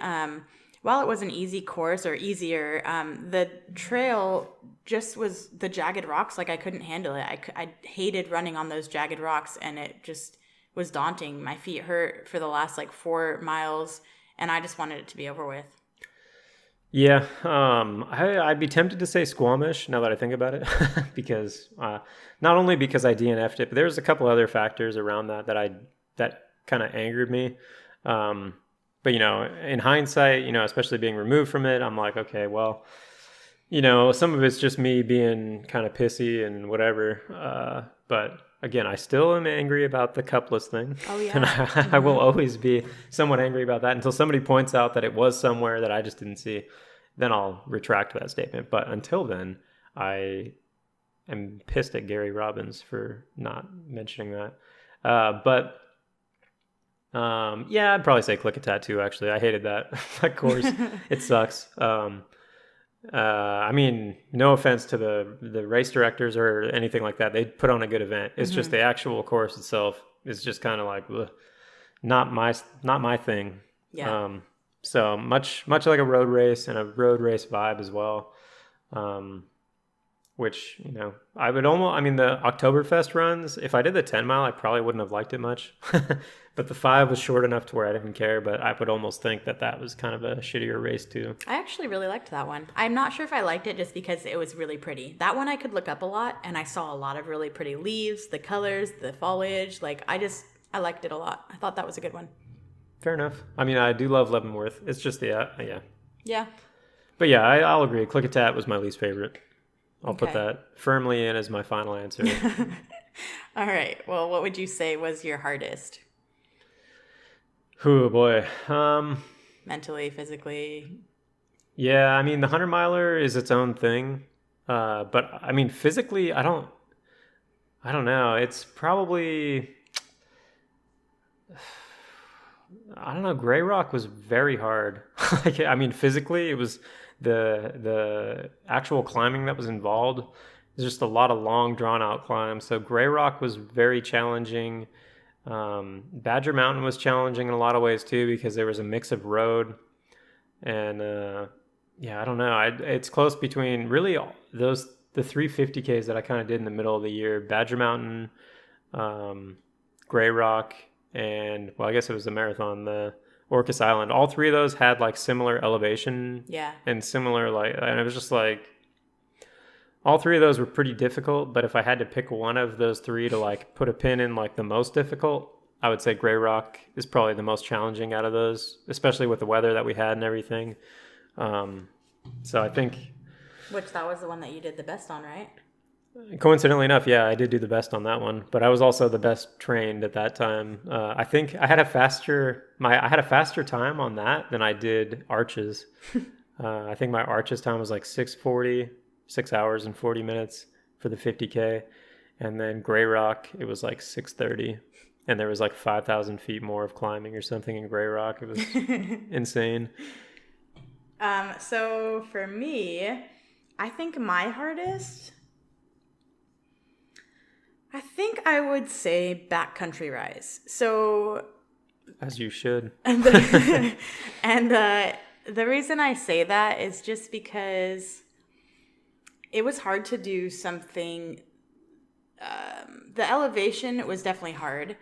while it was an easy course or easier, the trail just was the jagged rocks. Like, I couldn't handle it. I hated running on those jagged rocks, and it just was daunting. My feet hurt for the last, 4 miles, and I just wanted it to be over with. Yeah, I'd be tempted to say Squamish now that I think about it, because not only because I DNF'd it, but there's a couple other factors around that kind of angered me. But in hindsight, especially being removed from it, I'm like, okay, well, some of it's just me being kind of pissy and whatever. But again, I still am angry about the cupless thing. Oh yeah, and I will always be somewhat angry about that until somebody points out that it was somewhere that I just didn't see. Then I'll retract that statement. But until then, I am pissed at Gary Robbins for not mentioning that. Yeah, I'd probably say Click-a-Tat too, actually. I hated that course. It sucks. I mean, no offense to the race directors or anything like that. They put on a good event. It's just the actual course itself is just kind of like, ugh, not my thing. Yeah. So much like a road race and a road race vibe as well. Which, I would the Oktoberfest runs, if I did the 10 mile, I probably wouldn't have liked it much. But the 5 was short enough to where I didn't care, but I would almost think that was kind of a shittier race too. I actually really liked that one. I'm not sure if I liked it just because it was really pretty. That one I could look up a lot, and I saw a lot of really pretty leaves, the colors, the foliage. I liked it a lot. I thought that was a good one. Fair enough. I mean, I do love Leavenworth. It's just yeah. Yeah. But yeah, I'll agree. Click-a-Tat was my least favorite. I'll put that firmly in as my final answer. All right. Well, what would you say was your hardest? Oh boy. Mentally, physically. Yeah, I mean, the 100-miler is its own thing. But I mean, physically, I don't know. It's probably, I don't know. Grey Rock was very hard. Physically, it was the actual climbing that was involved. There's just a lot of long, drawn out climbs. So Grey Rock was very challenging. Badger Mountain was challenging in a lot of ways too, because there was a mix of road and I don't know. It's close between really the 3 50Ks that I kind of did in the middle of the year: Badger Mountain, Grey Rock, and I guess it was the marathon, the Orcas Island. All 3 of those had like similar elevation, and similar and it was just like all 3 of those were pretty difficult. But if I had to pick one of those 3 to like put a pin in like the most difficult, I would say Grey Rock is probably the most challenging out of those, especially with the weather that we had and everything. So I think, which that was the one that you did the best on, right? Coincidentally enough, yeah, I did do the best on that one, but I was also the best trained at that time. I think I had a faster time on that than I did Arches. I think my Arches time was like 6:40, 6 hours and 40 minutes for the 50K, and then Grey Rock it was like 6:30, and there was like 5,000 feet more of climbing or something in Grey Rock. It was insane. So for me, I think my hardest, I think I would say Backcountry Rise. So, as you should. And the reason I say that is just because it was hard to do something. The elevation was definitely hard,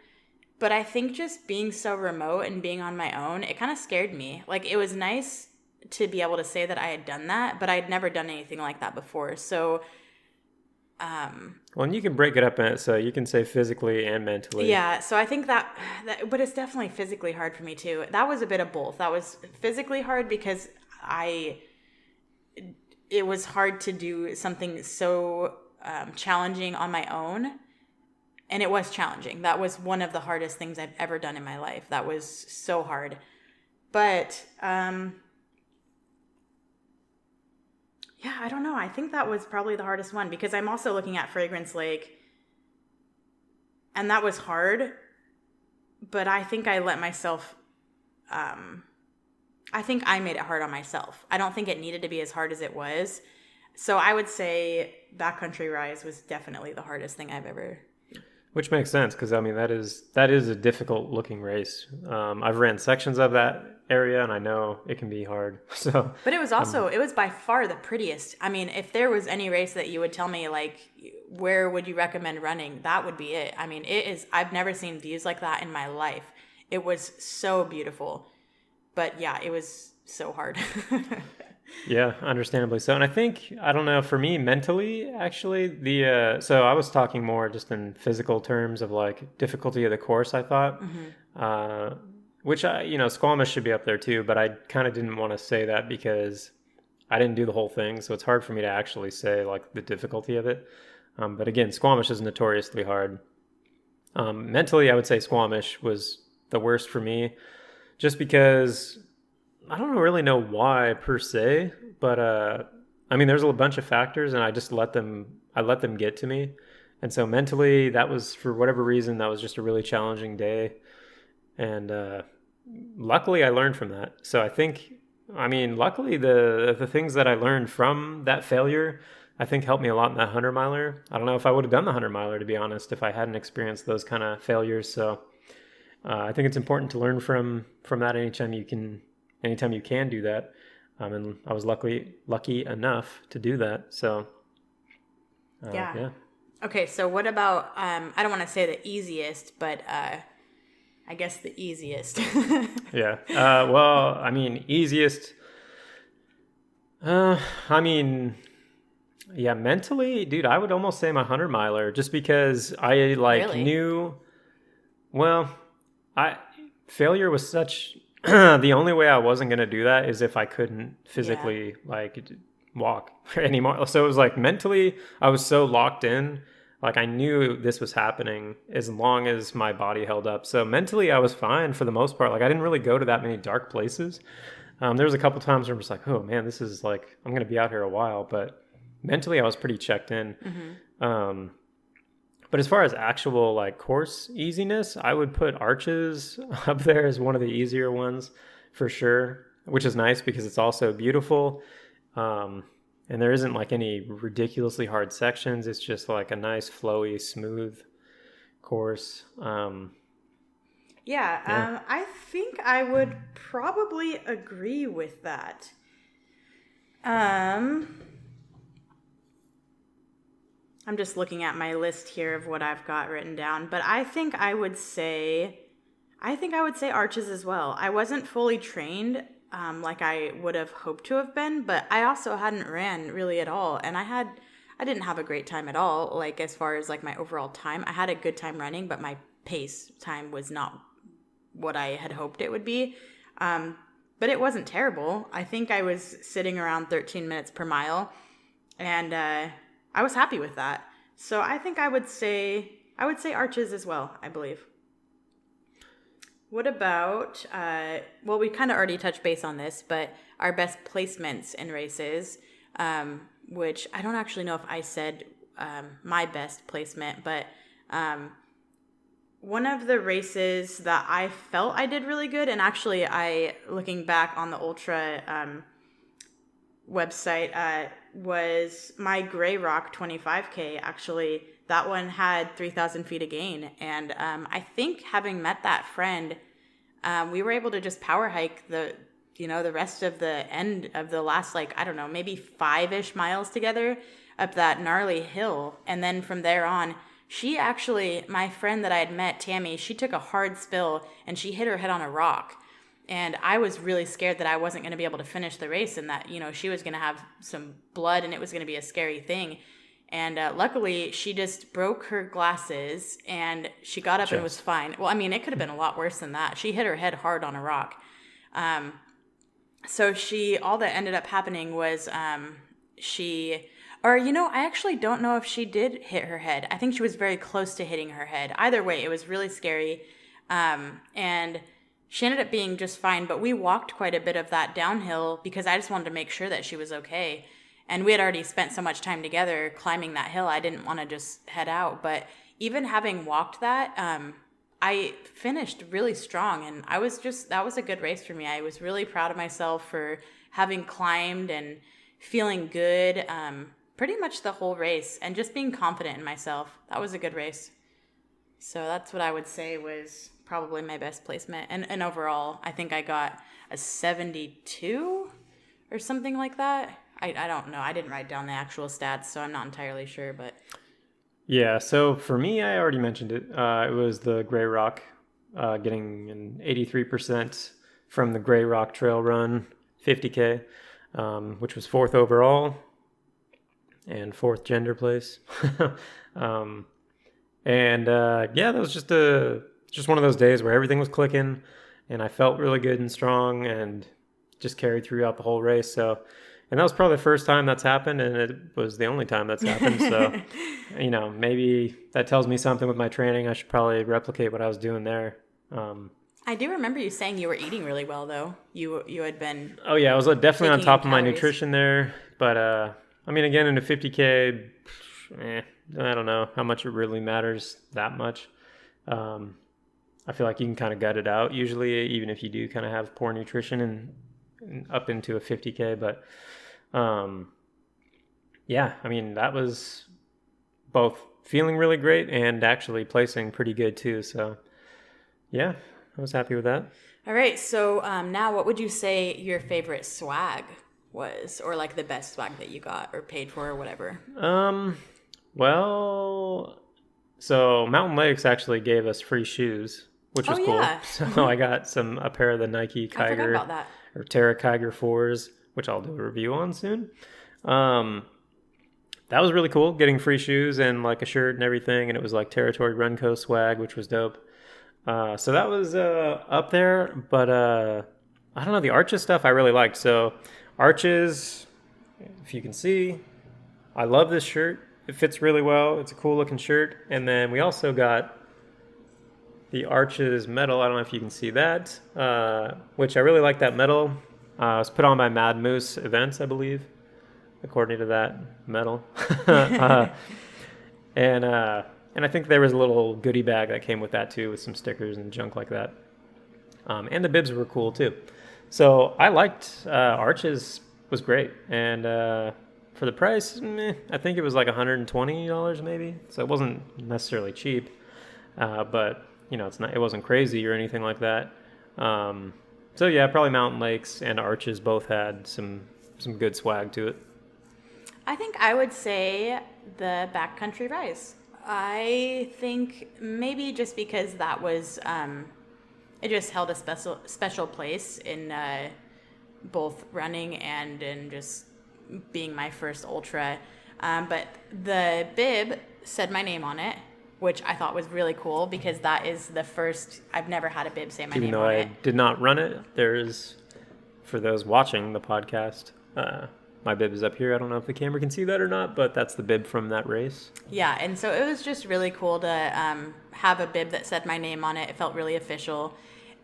but I think just being so remote and being on my own, it kind of scared me. Like, it was nice to be able to say that I had done that, but I'd never done anything like that before. So Well, and you can break it up so you can say physically and mentally. Yeah, so I think that, but it's definitely physically hard for me too. That was a bit of both. That was physically hard because it was hard to do something so challenging on my own. And it was challenging. That was one of the hardest things I've ever done in my life. That was so hard. But, yeah, I don't know. I think that was probably the hardest one because I'm also looking at Fragrance Lake. And that was hard. But I think I let myself, I think I made it hard on myself. I don't think it needed to be as hard as it was. So I would say Backcountry Rise was definitely the hardest thing I've ever. Which makes sense because I mean that is a difficult looking race. I've ran sections of that area and I know it can be hard. So, but it was also it was by far the prettiest. I mean, if there was any race that you would tell me like where would you recommend running, that would be it. I mean, it is. I've never seen views like that in my life. It was so beautiful, but yeah, it was so hard. Yeah, understandably so. And I think, I don't know, for me mentally, actually, so I was talking more just in physical terms of like difficulty of the course, I thought, which Squamish should be up there too, but I kind of didn't want to say that because I didn't do the whole thing. So it's hard for me to actually say like the difficulty of it. But again, Squamish is notoriously hard. Mentally, I would say Squamish was the worst for me just because I don't really know why per se, but I mean, there's a bunch of factors, and I let them get to me, and so mentally, that was for whatever reason, that was just a really challenging day, and luckily, I learned from that. So I think, I mean, luckily, the things that I learned from that failure, I think helped me a lot in that 100-miler. I don't know if I would have done the 100-miler to be honest, if I hadn't experienced those kind of failures. So I think it's important to learn from that anytime you can do that. And I was lucky enough to do that. So, yeah. Okay, so what about, I don't want to say the easiest, but I guess the easiest. Yeah. Well, I mean, easiest. I mean, yeah, mentally, dude, I would almost say my 100-miler just because I Really? knew, well, failure was such... the only way I wasn't going to do that is if I couldn't physically walk anymore. So it was like mentally I was so locked in, like I knew this was happening as long as my body held up. So mentally I was fine for the most part. Like I didn't really go to that many dark places. There was a couple times where I'm just like, oh man, this is like, I'm going to be out here a while, but mentally I was pretty checked in. But as far as actual like course easiness, I would put Arches up there as one of the easier ones for sure, which is nice because it's also beautiful. And there isn't like any ridiculously hard sections. It's just like a nice, flowy, smooth course. I think I would probably agree with that. I'm just looking at my list here of what I've got written down, but I think I would say Arches as well. I wasn't fully trained like I would have hoped to have been, but I also hadn't ran really at all, and I didn't have a great time at all. Like as far as like my overall time, I had a good time running, but my pace time was not what I had hoped it would be. But it wasn't terrible. I think I was sitting around 13 minutes per mile, and I was happy with that. So I think I would say Arches as well, I believe. What about, well, we kind of already touched base on this, but our best placements in races, which I don't actually know if I said my best placement, but one of the races that I felt I did really good, and actually looking back on the Ultra website, was my Gray Rock 25K. Actually, that one had 3,000 feet of gain, and I think having met that friend, we were able to just power hike the rest of the end of the last, like, I don't know, maybe 5-ish miles together up that gnarly hill, and then from there on, my friend that I had met, Tammy, she took a hard spill and she hit her head on a rock. And I was really scared that I wasn't going to be able to finish the race and that, she was going to have some blood and it was going to be a scary thing. And luckily, she just broke her glasses, and she got up and was fine. Well, I mean, it could have been a lot worse than that. She hit her head hard on a rock. So all that ended up happening was I actually don't know if she did hit her head. I think she was very close to hitting her head. Either way, it was really scary. And she ended up being just fine, but we walked quite a bit of that downhill because I just wanted to make sure that she was okay. And we had already spent so much time together climbing that hill, I didn't want to just head out. But even having walked that, I finished really strong, and that was a good race for me. I was really proud of myself for having climbed and feeling good pretty much the whole race and just being confident in myself. That was a good race. So that's what I would say was probably my best placement. And overall, I think I got a 72 or something like that. I don't know. I didn't write down the actual stats, so I'm not entirely sure, but... Yeah, so for me, I already mentioned it. It was the Gray Rock, getting an 83% from the Gray Rock Trail Run 50K, which was 4th overall and 4th gender place. That was just one of those days where everything was clicking, and I felt really good and strong, and just carried throughout the whole race. And that was probably the first time that's happened, and it was the only time that's happened. So, maybe that tells me something with my training. I should probably replicate what I was doing there. I do remember you saying you were eating really well, though. You had been... Oh, yeah. I was definitely on top of my nutrition there. But, again, in a 50K, I don't know how much it really matters that much. I feel like you can kind of gut it out usually, even if you do kind of have poor nutrition and up into a 50K. But... that was both feeling really great and actually placing pretty good too. So yeah, I was happy with that. All right. So, now what would you say your favorite swag was, or like the best swag that you got or paid for or whatever? So Mountain Lakes actually gave us free shoes, which was cool. Yeah. So I got a pair of the Nike Kiger, I forgot about that. Or Terra Kiger 4s, which I'll do a review on soon. That was really cool, getting free shoes and like a shirt and everything, and it was like Territory Run Co swag, which was dope. So that was up there, but I don't know, the Arches stuff I really liked. So Arches, if you can see, I love this shirt. It fits really well. It's a cool looking shirt. And then we also got the Arches medal. I don't know if you can see that, which I really like that medal. It was put on by Mad Moose Events, I believe, according to that medal. And I think there was a little goodie bag that came with that too, with some stickers and junk like that. And the bibs were cool too. So I liked Arches, was great. And for the price, I think it was like $120 maybe. So it wasn't necessarily cheap, but it wasn't crazy or anything like that. So yeah, probably Mountain Lakes and Arches both had some good swag to it. I think I would say the Backcountry Rise. I think maybe just because that was, it just held a special place in both running and in just being my first ultra. But the bib said my name on it, which I thought was really cool because that is the first, I've never had a bib say my name on it. Even though I did not run it, there is, for those watching the podcast, my bib is up here. I don't know if the camera can see that or not, but that's the bib from that race. Yeah, and so it was just really cool to have a bib that said my name on it. It felt really official.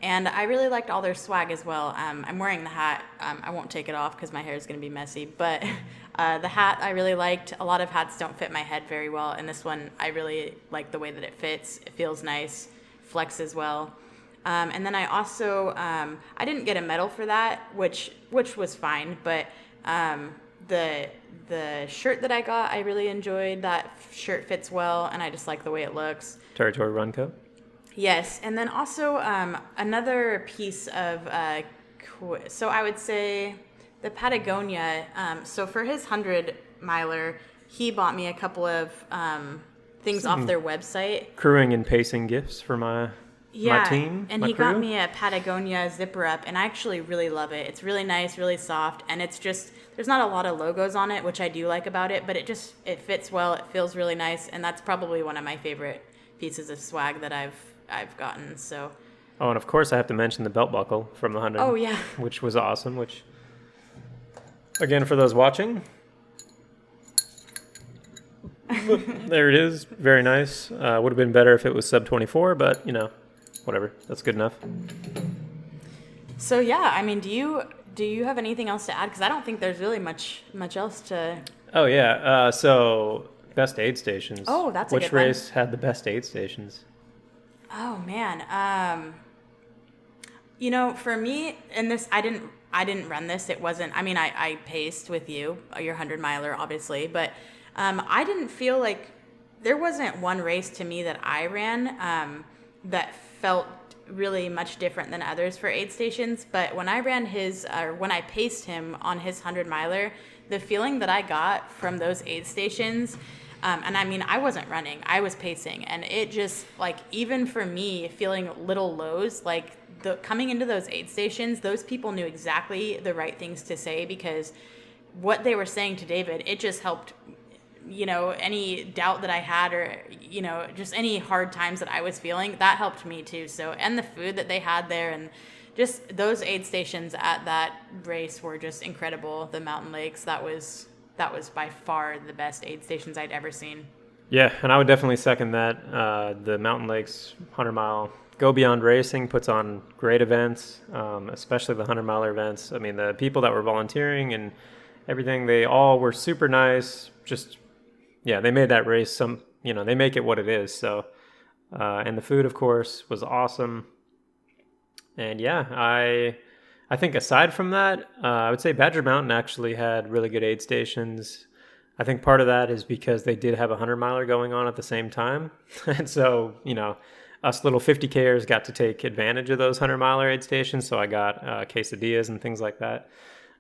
And I really liked all their swag as well. I'm wearing the hat. I won't take it off because my hair is going to be messy. But the hat I really liked. A lot of hats don't fit my head very well. And this one, I really like the way that it fits. It feels nice, flexes well. And then I also, I didn't get a medal for that, which was fine. But the shirt that I got, I really enjoyed. That shirt fits well, and I just like the way it looks. Territory Run Co. Yes, and then also another piece of, so I would say the Patagonia, so for his 100-miler, he bought me a couple of things off their website. Crewing and pacing gifts for my Yeah, team, and my he got crew. me a Patagonia zipper up, and I actually really love it. It's really nice, really soft, and it's just there's not a lot of logos on it, which I do like about it, but it fits well. It feels really nice, and that's probably one of my favorite pieces of swag that I've gotten. So, Oh, and of course I have to mention the belt buckle from the 100, oh yeah, which was awesome. Which, again, for those watching, there it is. Very nice. Would have been better if it was sub 24, but whatever. That's good enough. so yeah. I mean, do you have anything else to add? Because I don't think there's really much else to. Oh yeah. So best aid stations. Oh, that's a which good one. race had the best aid stations? Oh man. For me, and this I didn't run this. It wasn't. I mean, I paced with you, your 100-miler, obviously, but I didn't feel like there wasn't one race to me that I ran that felt really much different than others for aid stations. But when I ran when I paced him on his 100-miler, the feeling that I got from those aid stations. And I mean, I wasn't running, I was pacing. And it just, like, even for me, feeling little lows, like, coming into those aid stations, those people knew exactly the right things to say, because what they were saying to David, it just helped, any doubt that I had, or, just any hard times that I was feeling, that helped me too. So, and the food that they had there, and just those aid stations at that race were just incredible. The mountain lakes, that was by far the best aid stations I'd ever seen. Yeah, and I would definitely second that. The Mountain Lakes 100-mile Go Beyond Racing puts on great events, especially the 100-miler events. I mean, the people that were volunteering and everything, they all were super nice. Just, yeah, they made that race they make it what it is. So, and the food, of course, was awesome. And yeah, I think aside from that, I would say Badger Mountain actually had really good aid stations. I think part of that is because they did have a 100-miler going on at the same time. And so, us little 50Kers got to take advantage of those 100-miler aid stations. So I got quesadillas and things like that.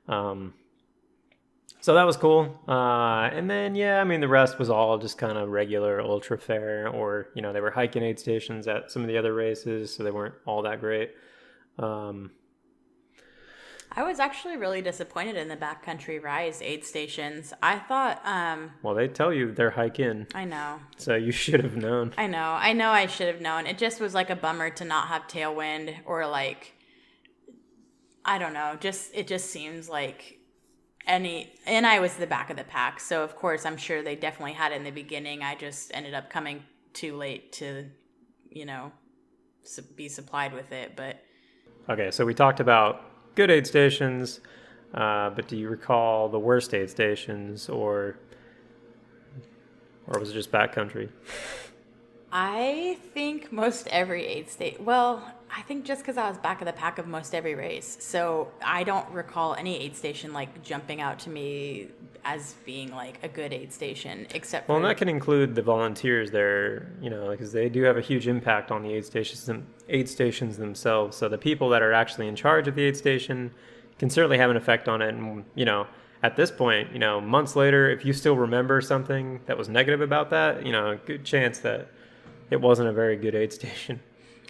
So that was cool. And then, yeah, I mean, the rest was all just kind of regular ultra fare, or, they were hiking aid stations at some of the other races, so they weren't all that great. I was actually really disappointed in the Backcountry Rise aid stations. I thought, well, they tell you they're hike in. I know. So you should have known. I know I should have known. It just was like a bummer to not have tailwind, or like, I don't know, it just seems like and I was the back of the pack. So of course, I'm sure they definitely had it in the beginning. I just ended up coming too late to, be supplied with it. But okay, so we talked about good aid stations, but do you recall the worst aid stations, or was it just backcountry? I think most every aid state. Well, I think just because I was back of the pack of most every race, so I don't recall any aid station like jumping out to me as being like a good aid station, except. Well, and that can include the volunteers there, because they do have a huge impact on the aid stations themselves. So the people that are actually in charge of the aid station can certainly have an effect on it. And at this point, months later, if you still remember something that was negative about that, a good chance that it wasn't a very good aid station.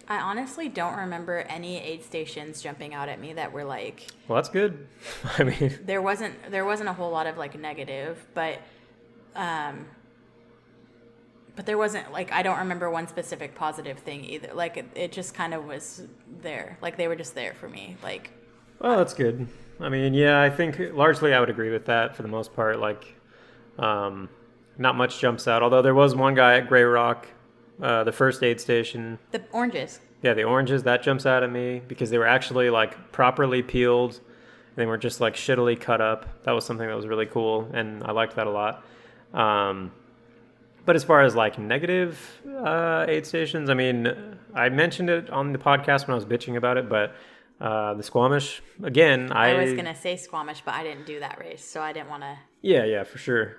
I honestly don't remember any aid stations jumping out at me that were like. Well, that's good. I mean, there wasn't a whole lot of like negative, but there wasn't like, I don't remember one specific positive thing either. Like it just kind of was there. Like they were just there for me. Like. Well, that's good. I mean, yeah, I think largely I would agree with that for the most part. Like, not much jumps out. Although there was one guy at Grey Rock. The first aid station. The oranges. Yeah, the oranges, that jumps out at me because they were actually like properly peeled. They weren't just like shittily cut up. That was something that was really cool, and I liked that a lot. But as far as like negative aid stations, I mean, I mentioned it on the podcast when I was bitching about it, but the Squamish, again, I was going to say Squamish, but I didn't do that race, so I didn't want to. Yeah, for sure.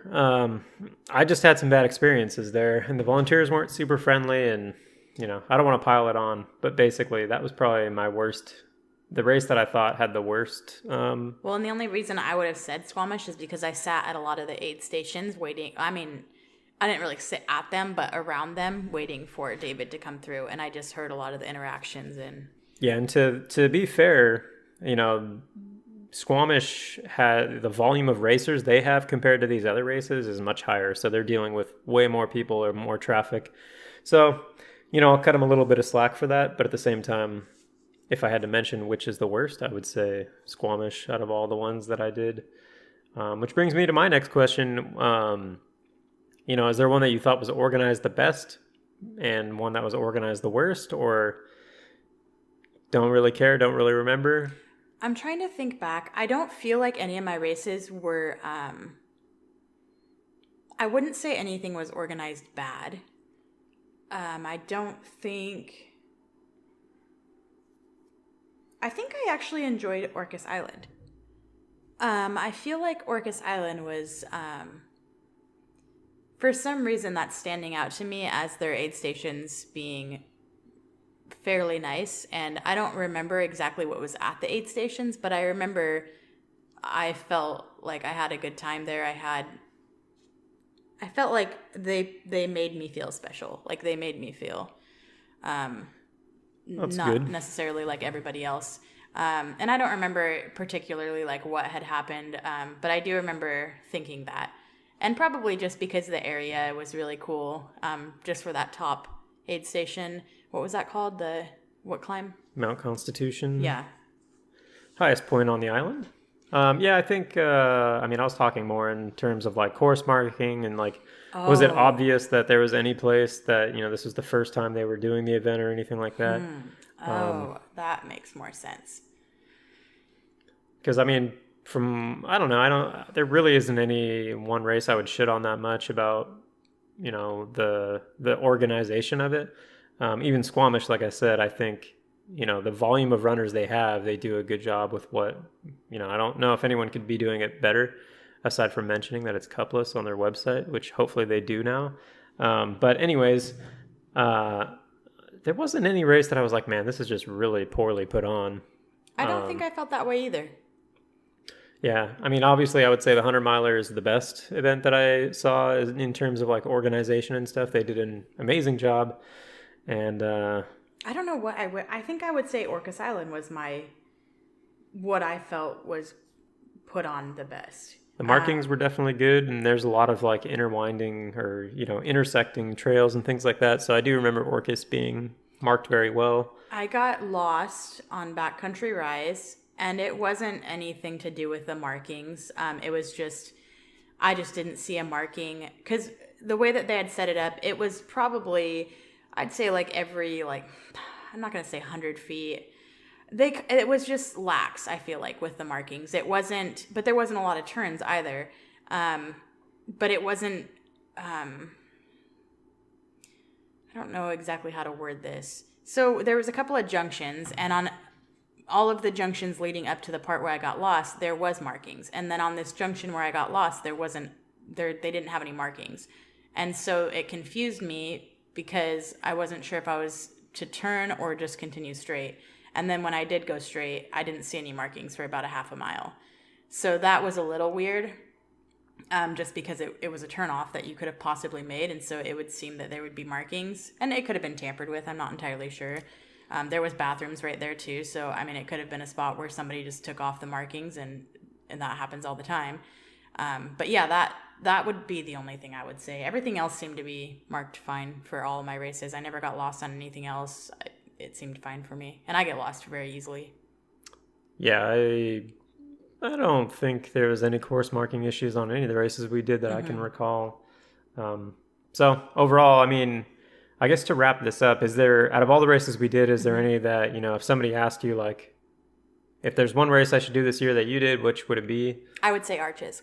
I just had some bad experiences there, and the volunteers weren't super friendly, and, I don't want to pile it on, but basically that was probably my worst, the race that I thought had the worst. Well, and the only reason I would have said Squamish is because I sat at a lot of the aid stations waiting. I mean, I didn't really sit at them, but around them, waiting for David to come through, and I just heard a lot of the interactions. And Yeah, and to be fair, Squamish had the volume of racers they have compared to these other races is much higher, so they're dealing with way more people or more traffic. So, I'll cut them a little bit of slack for that, but at the same time, if I had to mention which is the worst, I would say Squamish out of all the ones that I did. Which brings me to my next question. Is there one that you thought was organized the best and one that was organized the worst, or don't really care, don't really remember? I'm trying to think back. I don't feel like any of my races were, I wouldn't say anything was organized bad. I think I actually enjoyed Orcas Island. I feel like Orcas Island was, for some reason, that's standing out to me as their aid stations being fairly nice. And I don't remember exactly what was at the aid stations, but I remember I felt like I had a good time there. I felt like they made me feel special. Like they made me feel That's not good. necessarily like everybody else. And I don't remember particularly like what had happened, but I do remember thinking that. And probably just because the area was really cool, just for that top aid station. What was that called? What climb? Mount Constitution. Yeah. Highest point on the island. Yeah, I think, I was talking more in terms of like course marking and like, was it obvious that there was any place that, this was the first time they were doing the event or anything like that? That makes more sense. Because, there really isn't any one race I would shit on that much about, the organization of it. Even Squamish, like I said, I think, the volume of runners they have, they do a good job with what, I don't know if anyone could be doing it better aside from mentioning that it's cupless on their website, which hopefully they do now. But anyways, there wasn't any race that I was like, man, this is just really poorly put on. I don't think I felt that way either. Yeah, obviously I would say the 100-miler is the best event that I saw in terms of like organization and stuff. They did an amazing job. And I don't know what I think I would say Orcas Island was what I felt was put on the best. The markings were definitely good, and there's a lot of like interwinding or, intersecting trails and things like that. So I do remember Orcas being marked very well. I got lost on Backcountry Rise, and it wasn't anything to do with the markings. It was just, I just didn't see a marking because the way that they had set it up, it was probably, I'd say like every, I'm not going to say 100 feet. It was just lax, I feel like, with the markings. But there wasn't a lot of turns either. But it wasn't, I don't know exactly how to word this. So there was a couple of junctions, and on all of the junctions leading up to the part where I got lost, there was markings. And then on this junction where I got lost, they didn't have any markings. And so it confused me because I wasn't sure if I was to turn or just continue straight. And then when I did go straight, I didn't see any markings for about a half a mile. So that was a little weird, just because it was a turnoff that you could have possibly made. And so it would seem that there would be markings. And it could have been tampered with. I'm not entirely sure. There was bathrooms right there too. So, it could have been a spot where somebody just took off the markings, and that happens all the time. But yeah, that would be the only thing I would say. Everything else seemed to be marked fine for all of my races. I never got lost on anything else. It seemed fine for me. And I get lost very easily. Yeah, I don't think there was any course marking issues on any of the races we did that I can recall. So overall, I guess to wrap this up, out of all the races we did, is there any that, if somebody asked you, like, if there's one race I should do this year that you did, which would it be? I would say Arches.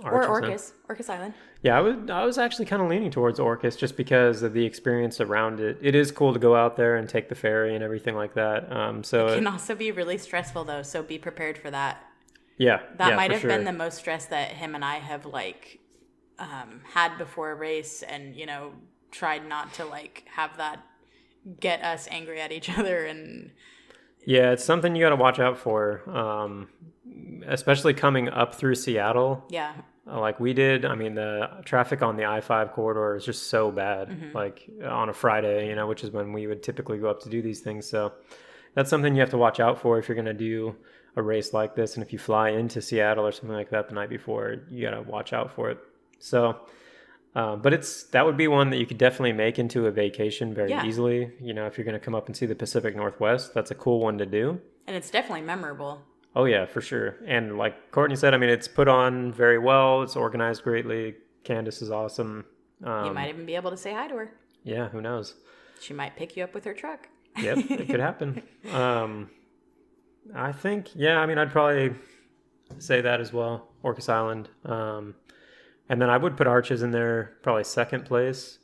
Or Orcas. Orcas Island. Yeah, I was actually kind of leaning towards Orcas just because of the experience around it. It is cool to go out there and take the ferry and everything like that. It can also be really stressful, though, so be prepared for that. Yeah. That might have been the most stress that him and I have, had before a race, and, tried not to, have that get us angry at each other. And yeah, it's something you got to watch out for, especially coming up through Seattle. Yeah. like we did. I mean, the traffic on the I-5 corridor is just so bad, like on a Friday, you know, which is when we would typically go up to do these things. So that's something you have to watch out for if you're going to do a race like this. And if you fly into Seattle or something like that the night before, you got to watch out for it. So, but that would be one that you could definitely make into a vacation very easily. You know, if you're going to come up and see the Pacific Northwest, that's a cool one to do. And it's definitely memorable. Oh yeah, for sure. And like Courtney said, I mean, it's put on very well. It's organized greatly. Candace is awesome. You might even be able to say hi to her. Yeah, who knows? She might pick you up with her truck. Yep, it could happen. I think, yeah, I mean, I'd probably say that as well. Orcas Island. And then I would put Arches in there, probably second place.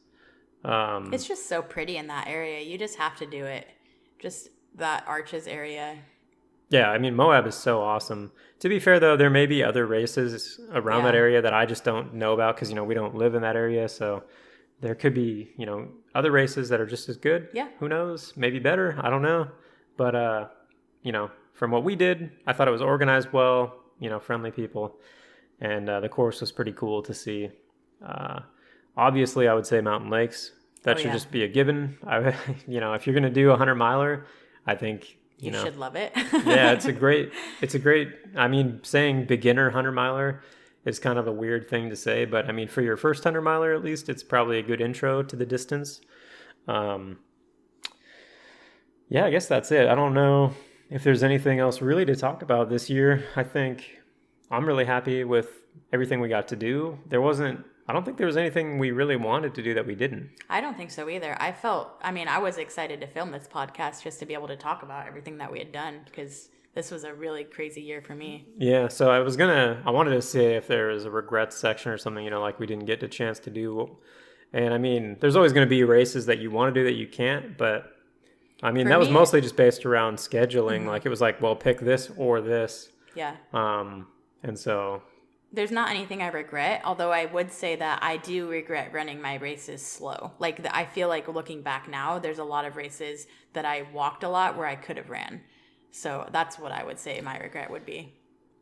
It's just so pretty in that area. You just have to do it. Just that Arches area. Yeah, I mean, Moab is so awesome. To be fair, though, there may be other races around that area that I just don't know about because, you know, we don't live in that area. So there could be, you know, other races that are just as good. Yeah. Who knows? Maybe better. I don't know. But, you know, from what we did, I thought it was organized well, you know, friendly people. And the course was pretty cool to see. Obviously, I would say Mountain Lakes. That should just be a given. You know, if you're going to do a 100-miler, I think... You should love it. Yeah, it's a great, I mean, saying beginner 100-miler is kind of a weird thing to say, but I mean, for your first 100-miler, at least, it's probably a good intro to the distance. Yeah, I guess that's it. I don't know if there's anything else really to talk about this year. I think I'm really happy with everything we got to do. I don't think there was anything we really wanted to do that we didn't. I don't think so either. I was excited to film this podcast just to be able to talk about everything that we had done because this was a really crazy year for me. Yeah, so I wanted to say if there was a regrets section or something, you know, like we didn't get a chance to do. And I mean, there's always going to be races that you want to do that you can't, but I mean, that was mostly just based around scheduling. Like it was like, well, pick this or this. Yeah. And so... There's not anything I regret, although I would say that I do regret running my races slow. Like, I feel like looking back now, there's a lot of races that I walked a lot where I could have ran. So that's what I would say my regret would be.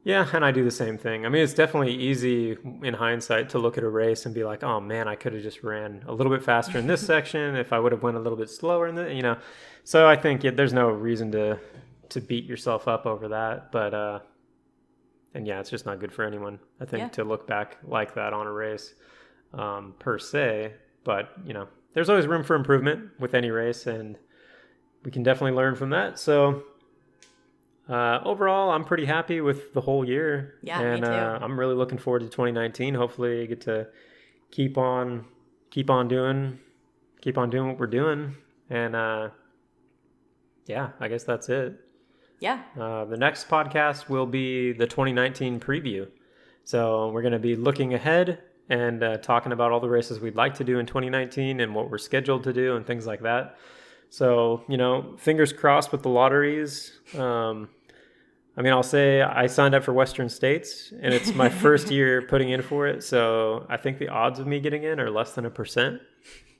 Yeah, and I do the same thing. I mean, it's definitely easy in hindsight to look at a race and be like, oh man, I could have just ran a little bit faster in this section if I would have went a little bit slower in the, you know. So I think there's no reason to beat yourself up over that, but and yeah, it's just not good for anyone, I think, to look back like that on a race per se. But, you know, there's always room for improvement with any race, and we can definitely learn from that. So overall, I'm pretty happy with the whole year. Yeah, and me too. I'm really looking forward to 2019. Hopefully I get to keep on doing what we're doing. And yeah, I guess that's it. Yeah. The next podcast will be the 2019 preview. So we're going to be looking ahead and talking about all the races we'd like to do in 2019 and what we're scheduled to do and things like that. So, you know, fingers crossed with the lotteries. I mean, I'll say I signed up for Western States and it's my first year putting in for it. So I think the odds of me getting in are less than 1%.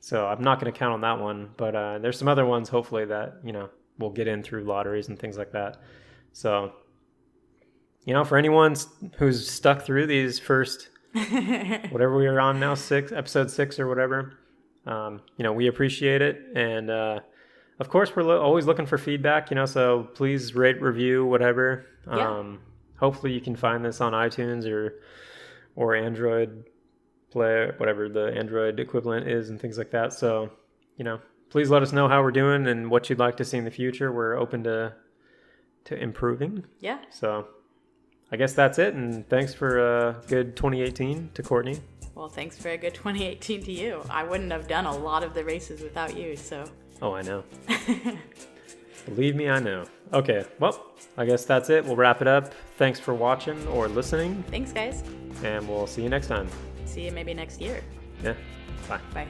So I'm not going to count on that one. But there's some other ones, hopefully, that, you know, we'll get in through lotteries and things like that. So, you know, for anyone who's stuck through these first, whatever we are on now, episode 6 or whatever, you know, we appreciate it. And, of course, we're always looking for feedback, you know, so please rate, review, whatever. Hopefully you can find this on iTunes or Android Play, whatever the Android equivalent is and things like that. So, you know, please let us know how we're doing and what you'd like to see in the future. We're open to improving. Yeah. So I guess that's it. And thanks for a good 2018 to Courtney. Well, thanks for a good 2018 to you. I wouldn't have done a lot of the races without you, so. Oh, I know. Believe me, I know. Okay, well, I guess that's it. We'll wrap it up. Thanks for watching or listening. Thanks, guys. And we'll see you next time. See you maybe next year. Yeah. Bye. Bye.